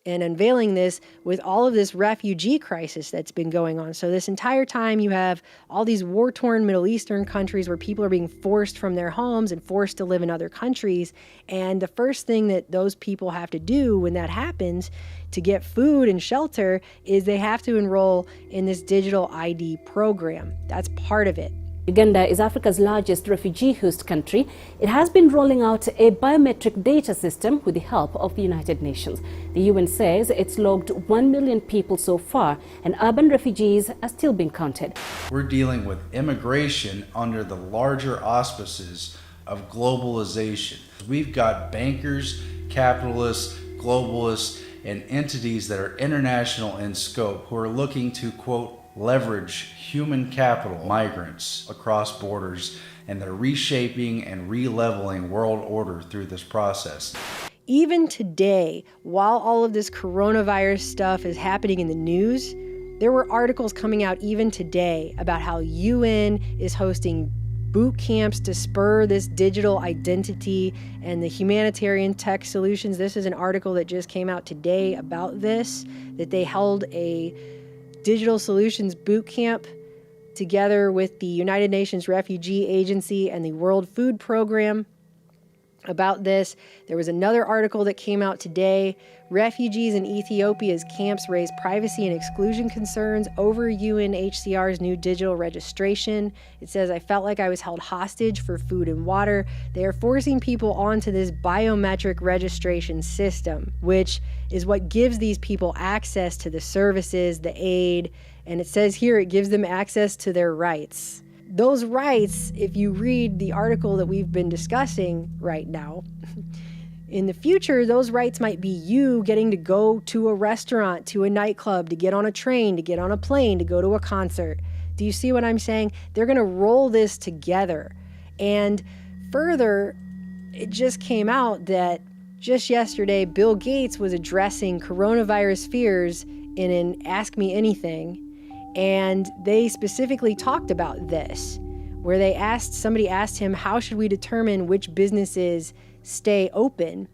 and unveiling this with all of this refugee crisis that's been going on. So this entire time you have all these war-torn Middle Eastern countries where people are being forced from their homes and forced to live in other countries. And the first thing that those people have to do when that happens to get food and shelter is they have to enroll in this digital ID program. That's part of it. Uganda is Africa's largest refugee host country. It has been rolling out a biometric data system with the help of the United Nations. The UN says it's logged 1 million people so far, and urban refugees are still being counted. We're dealing with immigration under the larger auspices of globalization. We've got bankers, capitalists, globalists, and entities that are international in scope who are looking to, quote, leverage human capital migrants across borders, and they're reshaping and re-leveling world order through this process. Even today, while all of this coronavirus stuff is happening in the news, there were articles coming out even today about how UN is hosting boot camps to spur this digital identity and the humanitarian tech solutions. This is an article that just came out today about this, that they held a digital solutions boot camp together with the United Nations Refugee Agency and the World Food Program about this. There was another article that came out today. Refugees in Ethiopia's camps raise privacy and exclusion concerns over UNHCR's new digital registration. It says, I felt like I was held hostage for food and water. They are forcing people onto this biometric registration system, which is what gives these people access to the services, the aid, and it says here it gives them access to their rights. Those rights, if you read the article that we've been discussing right now, in the future, those rights might be you getting to go to a restaurant, to a nightclub, to get on a train, to get on a plane, to go to a concert. Do you see what I'm saying? They're going to roll this together. And further, it just came out that just yesterday, Bill Gates was addressing coronavirus fears in an Ask Me Anything. And they specifically talked about this, where somebody asked him, how should we determine which businesses stay open?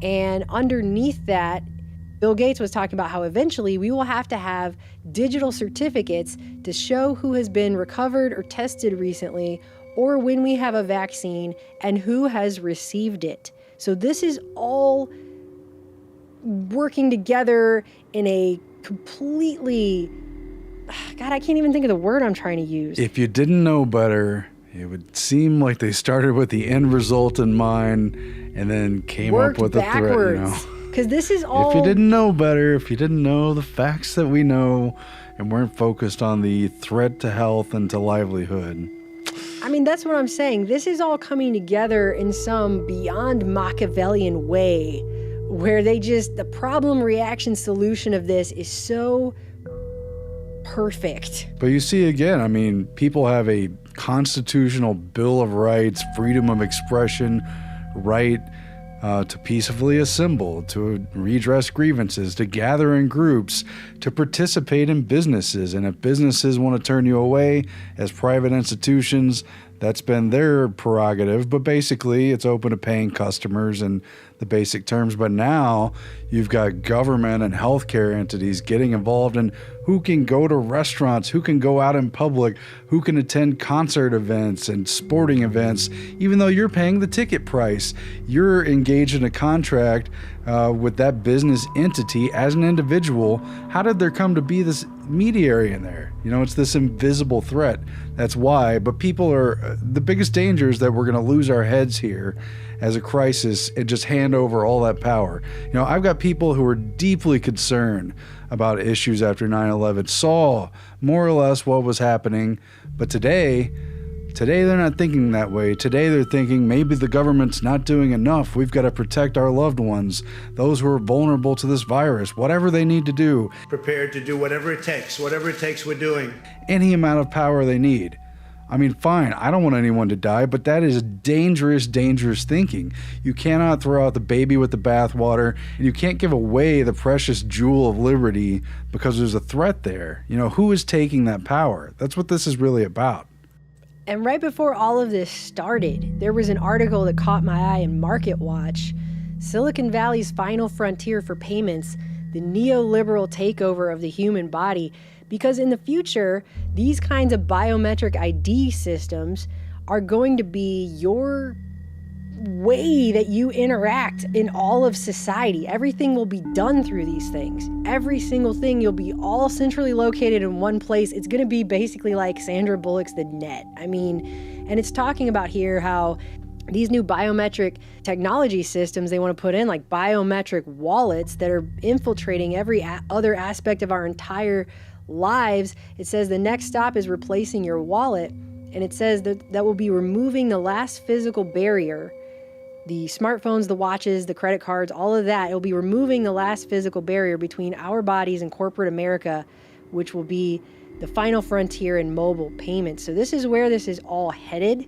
And underneath that, Bill Gates was talking about how eventually we will have to have digital certificates to show who has been recovered or tested recently, or when we have a vaccine and who has received it. So this is all working together in a completely, God, I can't even think of the word I'm trying to use. If you didn't know better, it would seem like they started with the end result in mind and then came up with a threat, you know. Because this is all... If you didn't know better, if you didn't know the facts that we know and weren't focused on the threat to health and to livelihood. I mean, that's what I'm saying. This is all coming together in some beyond Machiavellian way where the problem reaction solution of this is so perfect. But you see, again, I mean, people have a constitutional Bill of Rights, freedom of expression, right to peacefully assemble, to redress grievances, to gather in groups, to participate in businesses. And if businesses want to turn you away as private institutions, that's been their prerogative. But basically, it's open to paying customers and the basic terms. But now you've got government and healthcare entities getting involved in who can go to restaurants, who can go out in public, who can attend concert events and sporting events, even though you're paying the ticket price. You're engaged in a contract with that business entity as an individual. How did there come to be this mediary in there? You know, it's this invisible threat. That's why. But the biggest danger is that we're going to lose our heads here as a crisis and just hand over all that power. You know, I've got people who are deeply concerned about issues after 9/11, saw more or less what was happening, but today they're not thinking that way. Today they're thinking maybe the government's not doing enough. We've got to protect our loved ones, those who are vulnerable to this virus, whatever they need to do. Prepared to do whatever it takes we're doing. Any amount of power they need. I mean, fine, I don't want anyone to die, but that is dangerous, dangerous thinking. You cannot throw out the baby with the bathwater, and you can't give away the precious jewel of liberty because there's a threat there. You know, who is taking that power? That's what this is really about. And right before all of this started, there was an article that caught my eye in Market Watch. Silicon Valley's final frontier for payments, the neoliberal takeover of the human body. Because in the future, these kinds of biometric ID systems are going to be your way that you interact in all of society. Everything will be done through these things. Every single thing, you'll be all centrally located in one place. It's going to be basically like Sandra Bullock's The Net. I mean, and it's talking about here how these new biometric technology systems they want to put in, like biometric wallets that are infiltrating every other aspect of our entire lives. It says the next stop is replacing your wallet, and it says that will be removing the last physical barrier. The smartphones, the watches, the credit cards, all of that, it will be removing the last physical barrier between our bodies and corporate America, which will be the final frontier in mobile payments. So this is where this is all headed.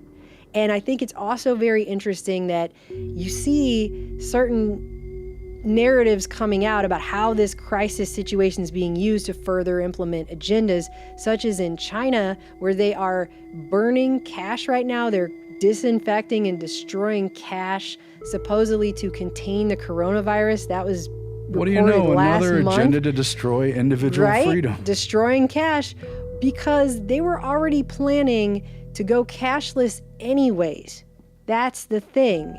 And I think it's also very interesting that you see certain narratives coming out about how this crisis situation is being used to further implement agendas, such as in China, where they are burning cash right now. They're disinfecting and destroying cash, supposedly to contain the coronavirus. That was reported what do you know? Another month. Agenda to destroy individual freedom. Destroying cash, because they were already planning to go cashless anyways. That's the thing.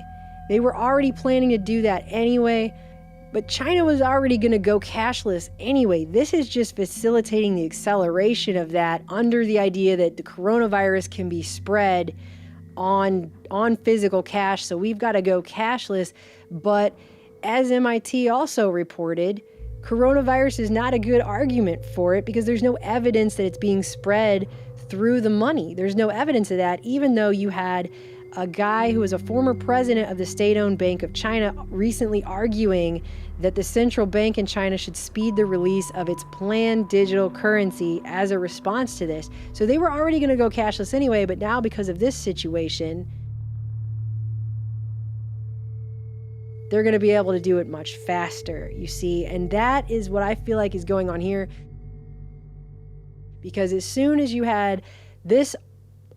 They were already planning to do that anyway. But China was already going to go cashless anyway. This is just facilitating the acceleration of that under the idea that the coronavirus can be spread on physical cash. So we've got to go cashless. But as MIT also reported, coronavirus is not a good argument for it because there's no evidence that it's being spread through the money. There's no evidence of that, even though you had a guy who was a former president of the state-owned Bank of China recently arguing that the central bank in China should speed the release of its planned digital currency as a response to this. So they were already going to go cashless anyway, but now because of this situation, they're going to be able to do it much faster, you see. And that is what I feel like is going on here. Because as soon as you had this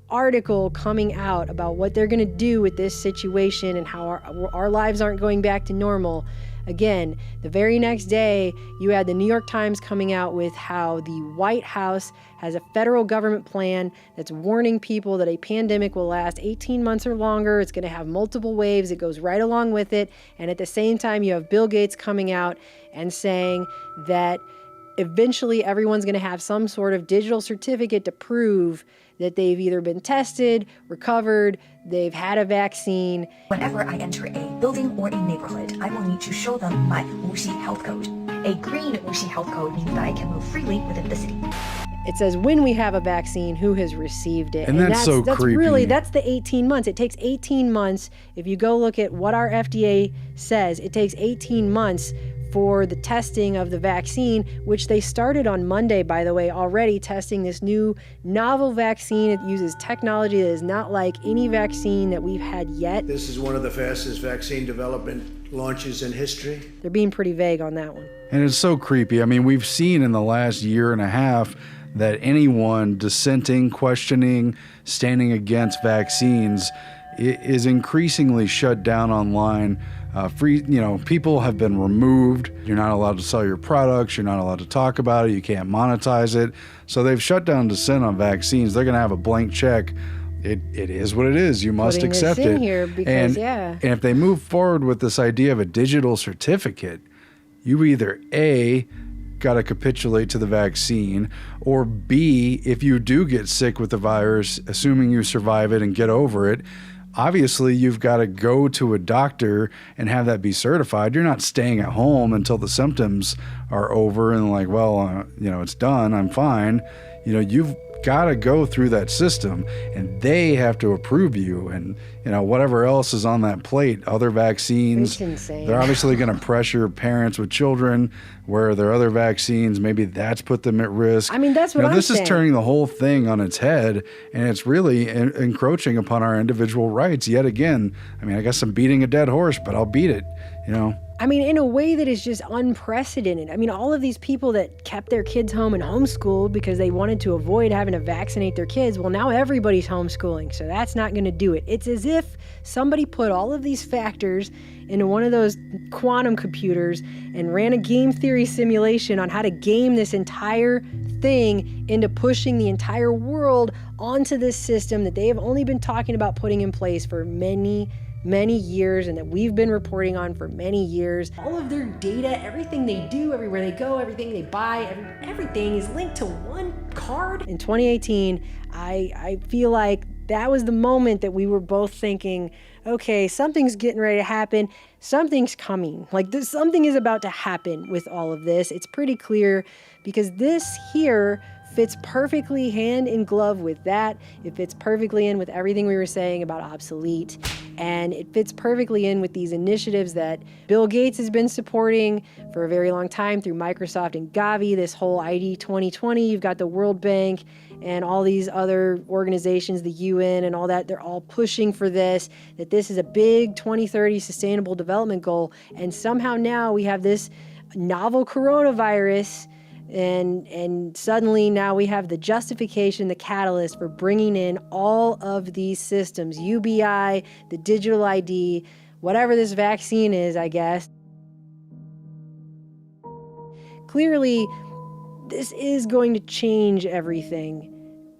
article coming out about what they're going to do with this situation and how our lives aren't going back to normal, again, the very next day, you had the New York Times coming out with how the White House has a federal government plan that's warning people that a pandemic will last 18 months or longer. It's going to have multiple waves. It goes right along with it. And at the same time, you have Bill Gates coming out and saying that eventually everyone's going to have some sort of digital certificate to prove that they've either been tested, recovered, they've had a vaccine. Whenever I enter a building or a neighborhood, I will need to show them my Wuxi health code. A green Wuxi health code means that I can move freely within the city. It says when we have a vaccine, who has received it. And that's so creepy. Really, that's the 18 months. It takes 18 months. If you go look at what our FDA says, it takes 18 months for the testing of the vaccine, which they started on Monday, by the way, already testing this new novel vaccine. It uses technology that is not like any vaccine that we've had yet. This is one of the fastest vaccine development launches in history. They're being pretty vague on that one. And it's so creepy. I mean, we've seen in the last year and a half that anyone dissenting, questioning, standing against vaccines is increasingly shut down online. People have been removed. You're not allowed to sell your products. You're not allowed to talk about it. You can't monetize it. So they've shut down dissent on vaccines. They're going to have a blank check. It is what it is. You must accept this in it. Here because, and if they move forward with this idea of a digital certificate, you either A, got to capitulate to the vaccine, or B, if you do get sick with the virus, assuming you survive it and get over it, obviously you've got to go to a doctor and have that be certified. You're not staying at home until the symptoms are over and like, well, it's done, I'm fine. You've got to go through that system and they have to approve you, and whatever else is on that plate, other vaccines. It's insane. They're obviously going to pressure parents with children where there are other vaccines. Maybe that's put them at risk. I mean, that's what I'm this saying. Is turning the whole thing on its head, and it's really encroaching upon our individual rights yet again. I mean, I guess I'm beating a dead horse, but I'll beat it, I mean, in a way that is just unprecedented. I mean, all of these people that kept their kids home and homeschooled because they wanted to avoid having to vaccinate their kids, well, now everybody's homeschooling, so that's not going to do it. It's as if somebody put all of these factors into one of those quantum computers and ran a game theory simulation on how to game this entire thing into pushing the entire world onto this system that they have only been talking about putting in place for many years, and that we've been reporting on for many years. All of their data, everything they do, everywhere they go, everything they buy, everything is linked to one card. In 2018, I feel like that was the moment that we were both thinking, okay, something's getting ready to happen. Something's coming. Something is about to happen with all of this. It's pretty clear because this here fits perfectly hand in glove with that. It fits perfectly in with everything we were saying about obsolete. And it fits perfectly in with these initiatives that Bill Gates has been supporting for a very long time through Microsoft and Gavi, this whole ID 2020. You've got the World Bank and all these other organizations, the UN and all that. They're all pushing for this, that this is a big 2030 sustainable development goal. And somehow now we have this novel coronavirus. And suddenly now we have the justification, the catalyst for bringing in all of these systems, UBI, the digital ID, whatever this vaccine is, I guess. Clearly, this is going to change everything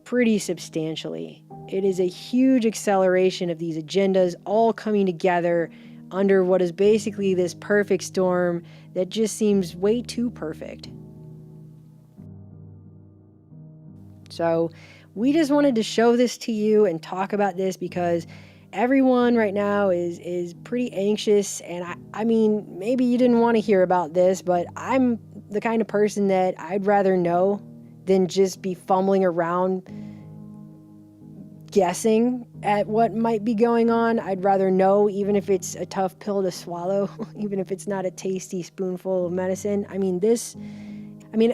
pretty substantially. It is a huge acceleration of these agendas all coming together under what is basically this perfect storm that just seems way too perfect. So we just wanted to show this to you and talk about this because everyone right now is pretty anxious. And I mean, maybe you didn't want to hear about this, but I'm the kind of person that I'd rather know than just be fumbling around guessing at what might be going on. I'd rather know, even if it's a tough pill to swallow, even if it's not a tasty spoonful of medicine. I mean,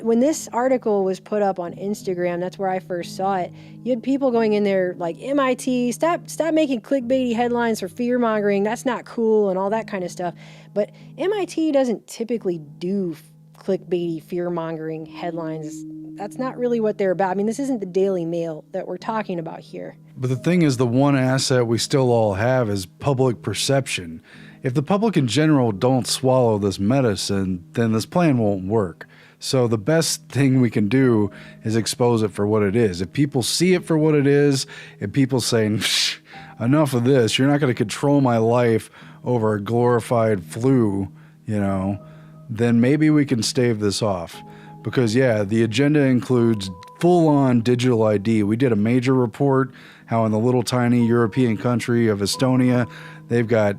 when this article was put up on Instagram, that's where I first saw it. You had people going in there like, MIT, stop making clickbaity headlines for fear mongering. That's not cool and all that kind of stuff. But MIT doesn't typically do clickbaity fear mongering headlines. That's not really what they're about. I mean, this isn't the Daily Mail that we're talking about here. But the thing is, the one asset we still all have is public perception. If the public in general don't swallow this medicine, then this plan won't work. So the best thing we can do is expose it for what it is. If people see it for what it is, and people saying, enough of this, you're not going to control my life over a glorified flu, then maybe we can stave this off. Because, yeah, the agenda includes full-on digital ID. We did a major report how in the little tiny European country of Estonia, they've got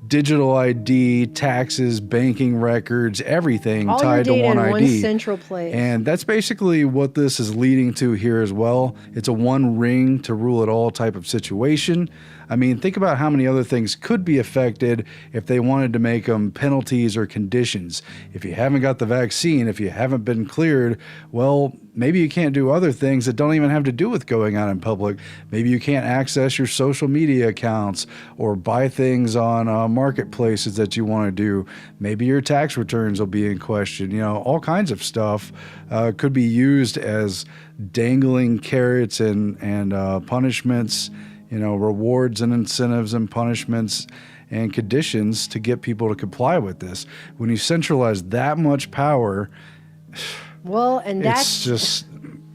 digital ID, taxes, banking records, everything all tied to one ID. All in one central place. And that's basically what this is leading to here as well. It's a one ring to rule it all type of situation. I mean, think about how many other things could be affected if they wanted to make them penalties or conditions. If you haven't got the vaccine, if you haven't been cleared, well, maybe you can't do other things that don't even have to do with going out in public. Maybe you can't access your social media accounts or buy things on marketplaces that you want to do. Maybe your tax returns will be in question. All kinds of stuff could be used as dangling carrots and punishments, rewards and incentives and punishments and conditions to get people to comply with this. When you centralize that much power, well, and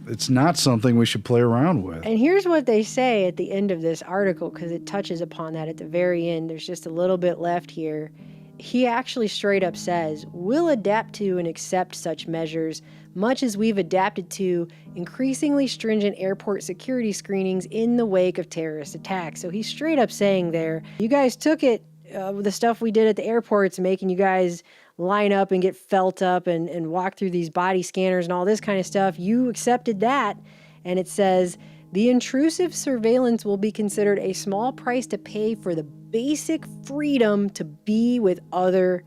it's not something we should play around with. And here's what they say at the end of this article, because it touches upon that at the very end. There's just a little bit left here. He actually straight up says, we'll adapt to and accept such measures, much as we've adapted to increasingly stringent airport security screenings in the wake of terrorist attacks. So he's straight up saying there, you guys took it, the stuff we did at the airports, making you guys line up and get felt up and walk through these body scanners and all this kind of stuff. You accepted that. And it says, the intrusive surveillance will be considered a small price to pay for the basic freedom to be with other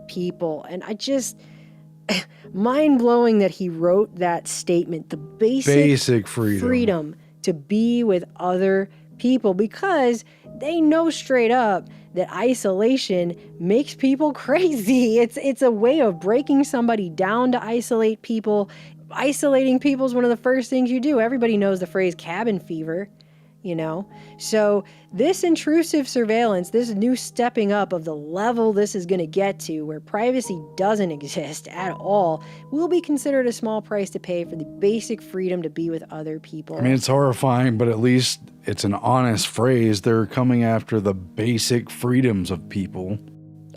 people. And I just, mind-blowing that he wrote that statement, the basic freedom to be with other people, because they know straight up that isolation makes people crazy. It's a way of breaking somebody down to isolate people. Isolating people is one of the first things you do. Everybody knows the phrase cabin fever, So this intrusive surveillance, this new stepping up of the level this is going to get to, where privacy doesn't exist at all, will be considered a small price to pay for the basic freedom to be with other people. I mean, it's horrifying, but at least it's an honest phrase. They're coming after the basic freedoms of people.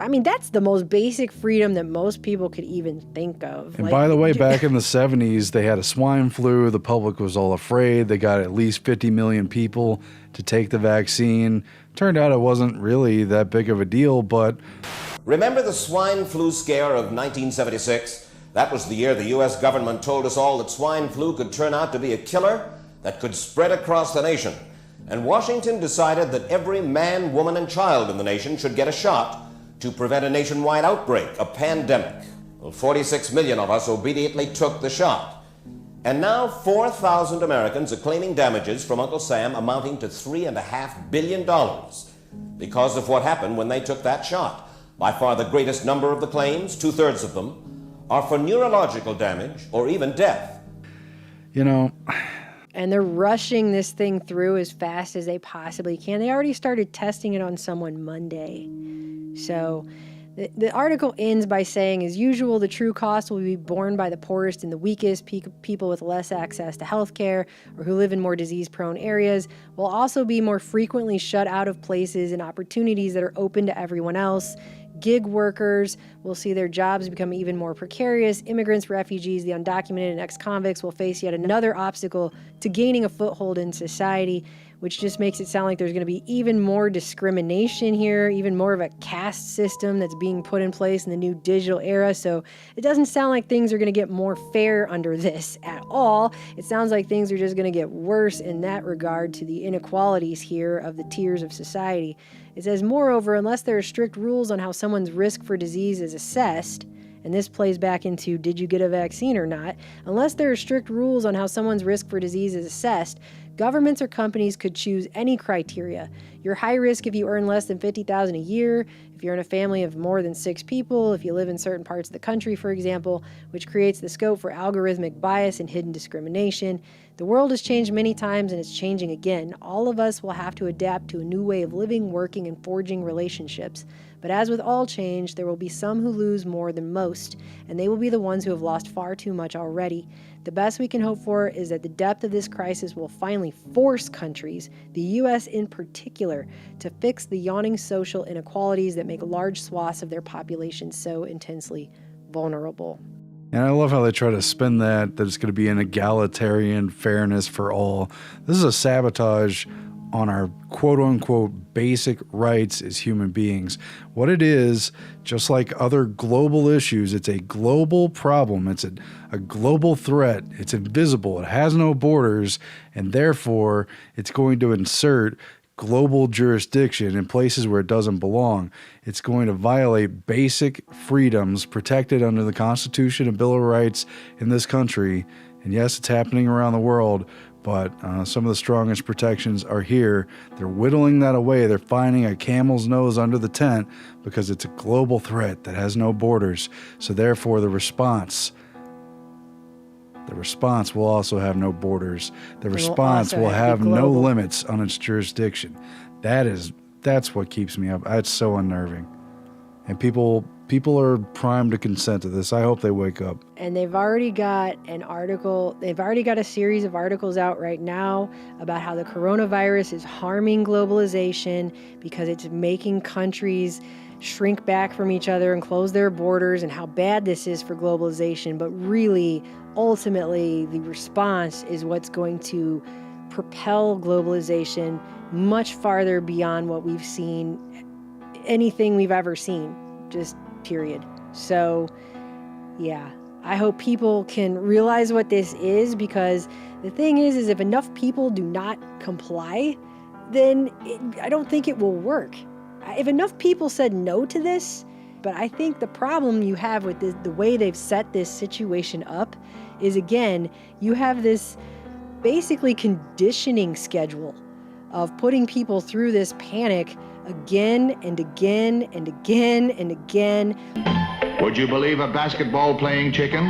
I mean, that's the most basic freedom that most people could even think of. And by the way, back in the 70s, they had a swine flu. The public was all afraid. They got at least 50 million people to take the vaccine. Turned out it wasn't really that big of a deal, but... Remember the swine flu scare of 1976? That was the year the U.S. government told us all that swine flu could turn out to be a killer that could spread across the nation. And Washington decided that every man, woman, and child in the nation should get a shot to prevent a nationwide outbreak, a pandemic. Well, 46 million of us obediently took the shot. And now 4,000 Americans are claiming damages from Uncle Sam amounting to $3.5 billion because of what happened when they took that shot. By far the greatest number of the claims, 2/3 of them, are for neurological damage or even death. And they're rushing this thing through as fast as they possibly can. They already started testing it on someone Monday. So the article ends by saying, as usual, the true cost will be borne by the poorest and the weakest. People with less access to health care or who live in more disease-prone areas will also be more frequently shut out of places and opportunities that are open to everyone else. Gig workers will see their jobs become even more precarious. Immigrants, refugees, the undocumented, and ex-convicts will face yet another obstacle to gaining a foothold in society. which just makes it sound like there's going to be even more discrimination here, even more of a caste system that's being put in place in the new digital era. So it doesn't sound like things are going to get more fair under this at all. It sounds like things are just going to get worse in that regard to the inequalities here of the tiers of society. It says, moreover, unless there are strict rules on how someone's risk for disease is assessed, and this plays back into did you get a vaccine or not, unless there are strict rules on how someone's risk for disease is assessed, governments or companies could choose any criteria. You're high risk if you earn less than $50,000 a year, if you're in a family of more than 6 people, if you live in certain parts of the country, for example, which creates the scope for algorithmic bias and hidden discrimination. The world has changed many times and it's changing again. All of us will have to adapt to a new way of living, working, and forging relationships. But as with all change, there will be some who lose more than most, and they will be the ones who have lost far too much already. The best we can hope for is that the depth of this crisis will finally force countries, the U.S. in particular, to fix the yawning social inequalities that make large swaths of their population so intensely vulnerable. And I love how they try to spin that it's going to be an egalitarian fairness for all. This is a sabotage on our quote-unquote basic rights as human beings. What it is, just like other global issues, it's a global problem. It's a global threat. It's invisible. It has no borders, and therefore it's going to insert global jurisdiction in places where it doesn't belong. It's going to violate basic freedoms protected under the Constitution and Bill of Rights in this country. And yes, it's happening around the world, but some of the strongest protections are here. They're whittling that away. They're finding a camel's nose under the tent because it's a global threat that has no borders. So therefore, the response will also have no borders. The response will have no limits on its jurisdiction. That's what keeps me up. It's so unnerving. And people are primed to consent to this. I hope they wake up. And they've already got a series of articles out right now about how the coronavirus is harming globalization because it's making countries shrink back from each other and close their borders, and how bad this is for globalization. But really, ultimately, the response is what's going to propel globalization much farther beyond what we've seen, anything we've ever seen, just period. So, yeah, I hope people can realize what this is, because the thing is if enough people do not comply, then I don't think it will work. If enough people said no to this, but I think the problem you have with this, the way they've set this situation up, is again, you have this basically conditioning schedule of putting people through this panic again and again and again and again. Would you believe a basketball playing chicken?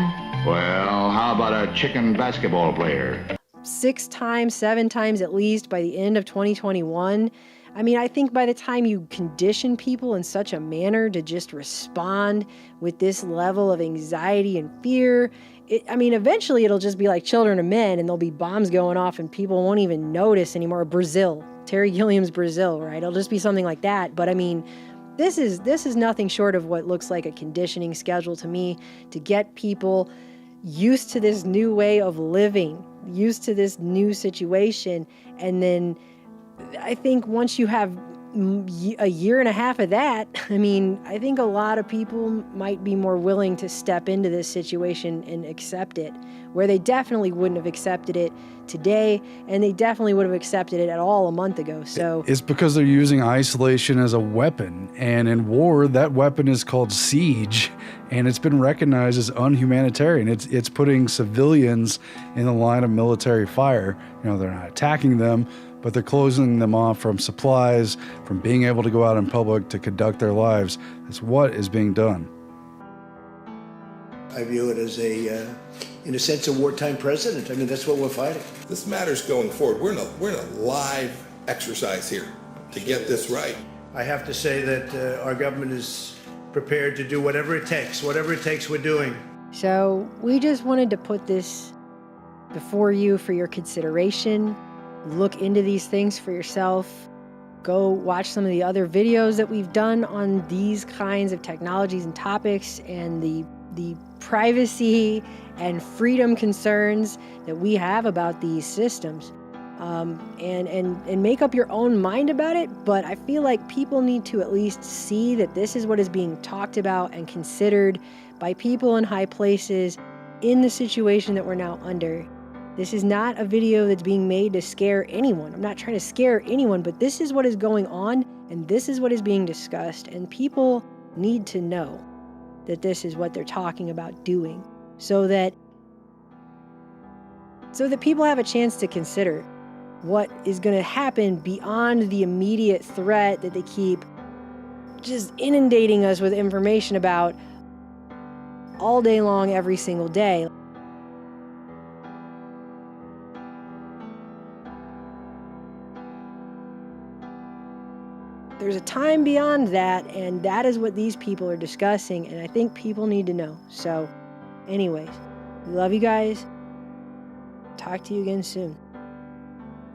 Well, how about a chicken basketball player? 6 times, 7 times at least by the end of 2021. I mean, I think by the time you condition people in such a manner to just respond with this level of anxiety and fear, eventually it'll just be like Children of Men, and there'll be bombs going off and people won't even notice anymore. Brazil, Terry Gilliam's Brazil, right? It'll just be something like that. But I mean, this is nothing short of what looks like a conditioning schedule to me, to get people used to this new way of living, used to this new situation. And then I think once you have a year and a half of that, I think a lot of people might be more willing to step into this situation and accept it, where they definitely wouldn't have accepted it today, and they definitely would have accepted it at all a month ago. So it's because they're using isolation as a weapon, and in war, that weapon is called siege, and it's been recognized as unhumanitarian. It's putting civilians in the line of military fire. They're not attacking them, but they're closing them off from supplies, from being able to go out in public to conduct their lives. That's what is being done. I view it as in a sense, a wartime president. That's what we're fighting. This matters going forward. We're in a live exercise here to get this right. I have to say that our government is prepared to do whatever it takes we're doing. So we just wanted to put this before you for your consideration. Look into these things for yourself. Go watch some of the other videos that we've done on these kinds of technologies and topics, and the privacy and freedom concerns that we have about these systems. and make up your own mind about it. But I feel like people need to at least see that this is what is being talked about and considered by people in high places in the situation that we're now under. This is not a video that's being made to scare anyone. I'm not trying to scare anyone, but this is what is going on, and this is what is being discussed, and people need to know that this is what they're talking about doing, so that people have a chance to consider what is going to happen beyond the immediate threat that they keep just inundating us with information about all day long, every single day. There's a time beyond that, and that is what these people are discussing, and I think people need to know. So, anyways, we love you guys. Talk to you again soon.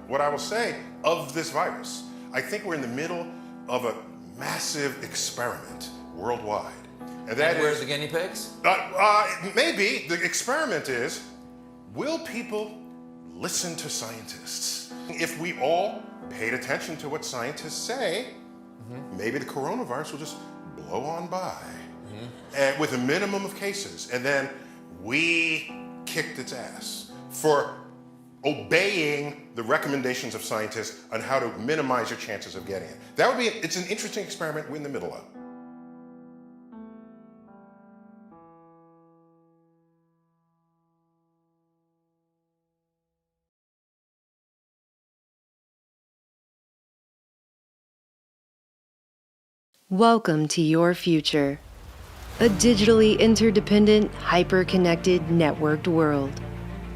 What I will say of this virus, I think we're in the middle of a massive experiment worldwide. And that where's the guinea pigs? Maybe. The experiment is, will people listen to scientists? If we all paid attention to what scientists say, maybe the coronavirus will just blow on by and with a minimum of cases. And then we kicked its ass for obeying the recommendations of scientists on how to minimize your chances of getting it. That would be, it's an interesting experiment we're in the middle of. Welcome to your future, a digitally interdependent, hyper-connected, networked world.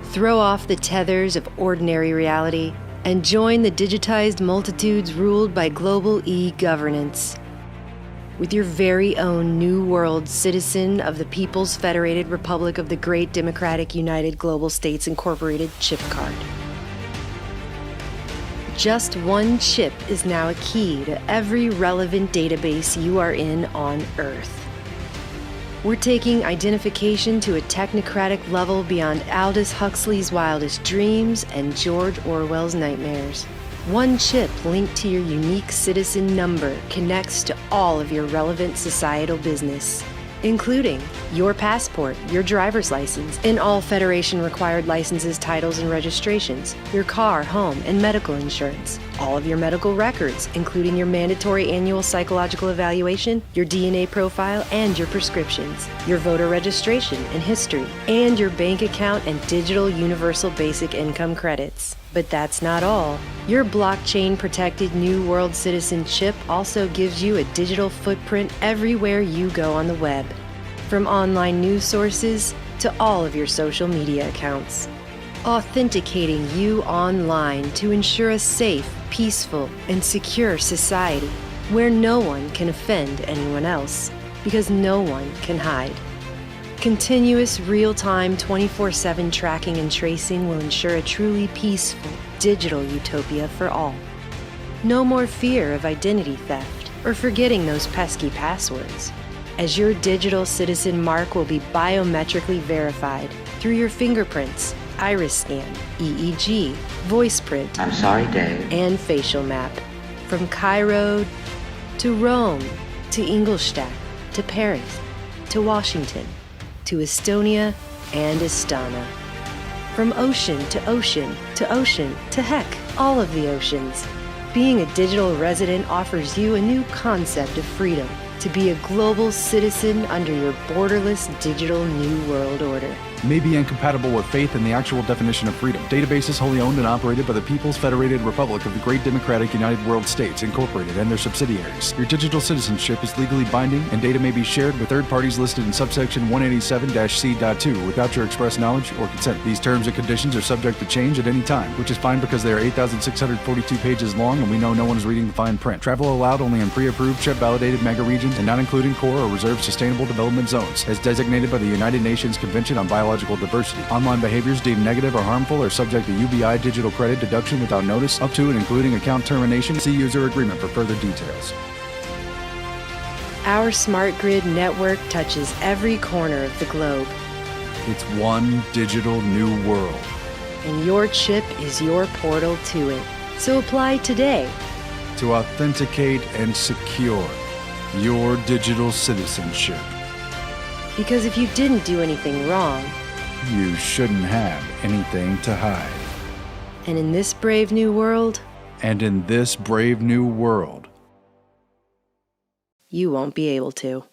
Throw off the tethers of ordinary reality and join the digitized multitudes ruled by global e-governance. With your very own New World Citizen of the People's Federated Republic of the Great Democratic United Global States Incorporated chip card. Just one chip is now a key to every relevant database you are in on Earth. We're taking identification to a technocratic level beyond Aldous Huxley's wildest dreams and George Orwell's nightmares. One chip linked to your unique citizen number connects to all of your relevant societal business, including your passport, your driver's license, and all Federation-required licenses, titles, and registrations, your car, home, and medical insurance, all of your medical records, including your mandatory annual psychological evaluation, your DNA profile, and your prescriptions, your voter registration and history, and your bank account and digital universal basic income credits. But that's not all. Your blockchain-protected New World Citizen chip also gives you a digital footprint everywhere you go on the web, from online news sources to all of your social media accounts, authenticating you online to ensure a safe, peaceful, and secure society where no one can offend anyone else, because no one can hide. Continuous, real-time, 24/7 tracking and tracing will ensure a truly peaceful, digital utopia for all. No more fear of identity theft or forgetting those pesky passwords, as your digital citizen mark will be biometrically verified through your fingerprints, iris scan, EEG, voice print, I'm sorry, Dave, and facial map. From Cairo to Rome to Ingolstadt to Paris to Washington to Estonia and Astana. From ocean to ocean to ocean to heck, all of the oceans. Being a digital resident offers you a new concept of freedom to be a global citizen under your borderless digital new world order. May be incompatible with faith and the actual definition of freedom. Databases wholly owned and operated by the People's Federated Republic of the Great Democratic United World States, Incorporated, and their subsidiaries. Your digital citizenship is legally binding, and data may be shared with third parties listed in subsection 187-C.2 without your express knowledge or consent. These terms and conditions are subject to change at any time, which is fine because they are 8,642 pages long and we know no one is reading the fine print. Travel allowed only in pre-approved, chip-validated mega regions and not including core or reserved sustainable development zones, as designated by the United Nations Convention on Biological Diversity. Online behaviors deemed negative or harmful are subject to UBI digital credit deduction without notice, up to and including account termination. See user agreement for further details. Our smart grid network touches every corner of the globe. It's one digital new world. and your chip is your portal to it. So apply today. To authenticate and secure your digital citizenship. Because if you didn't do anything wrong, You shouldn't have anything to hide. and in this brave new world, And in this brave new world, you won't be able to.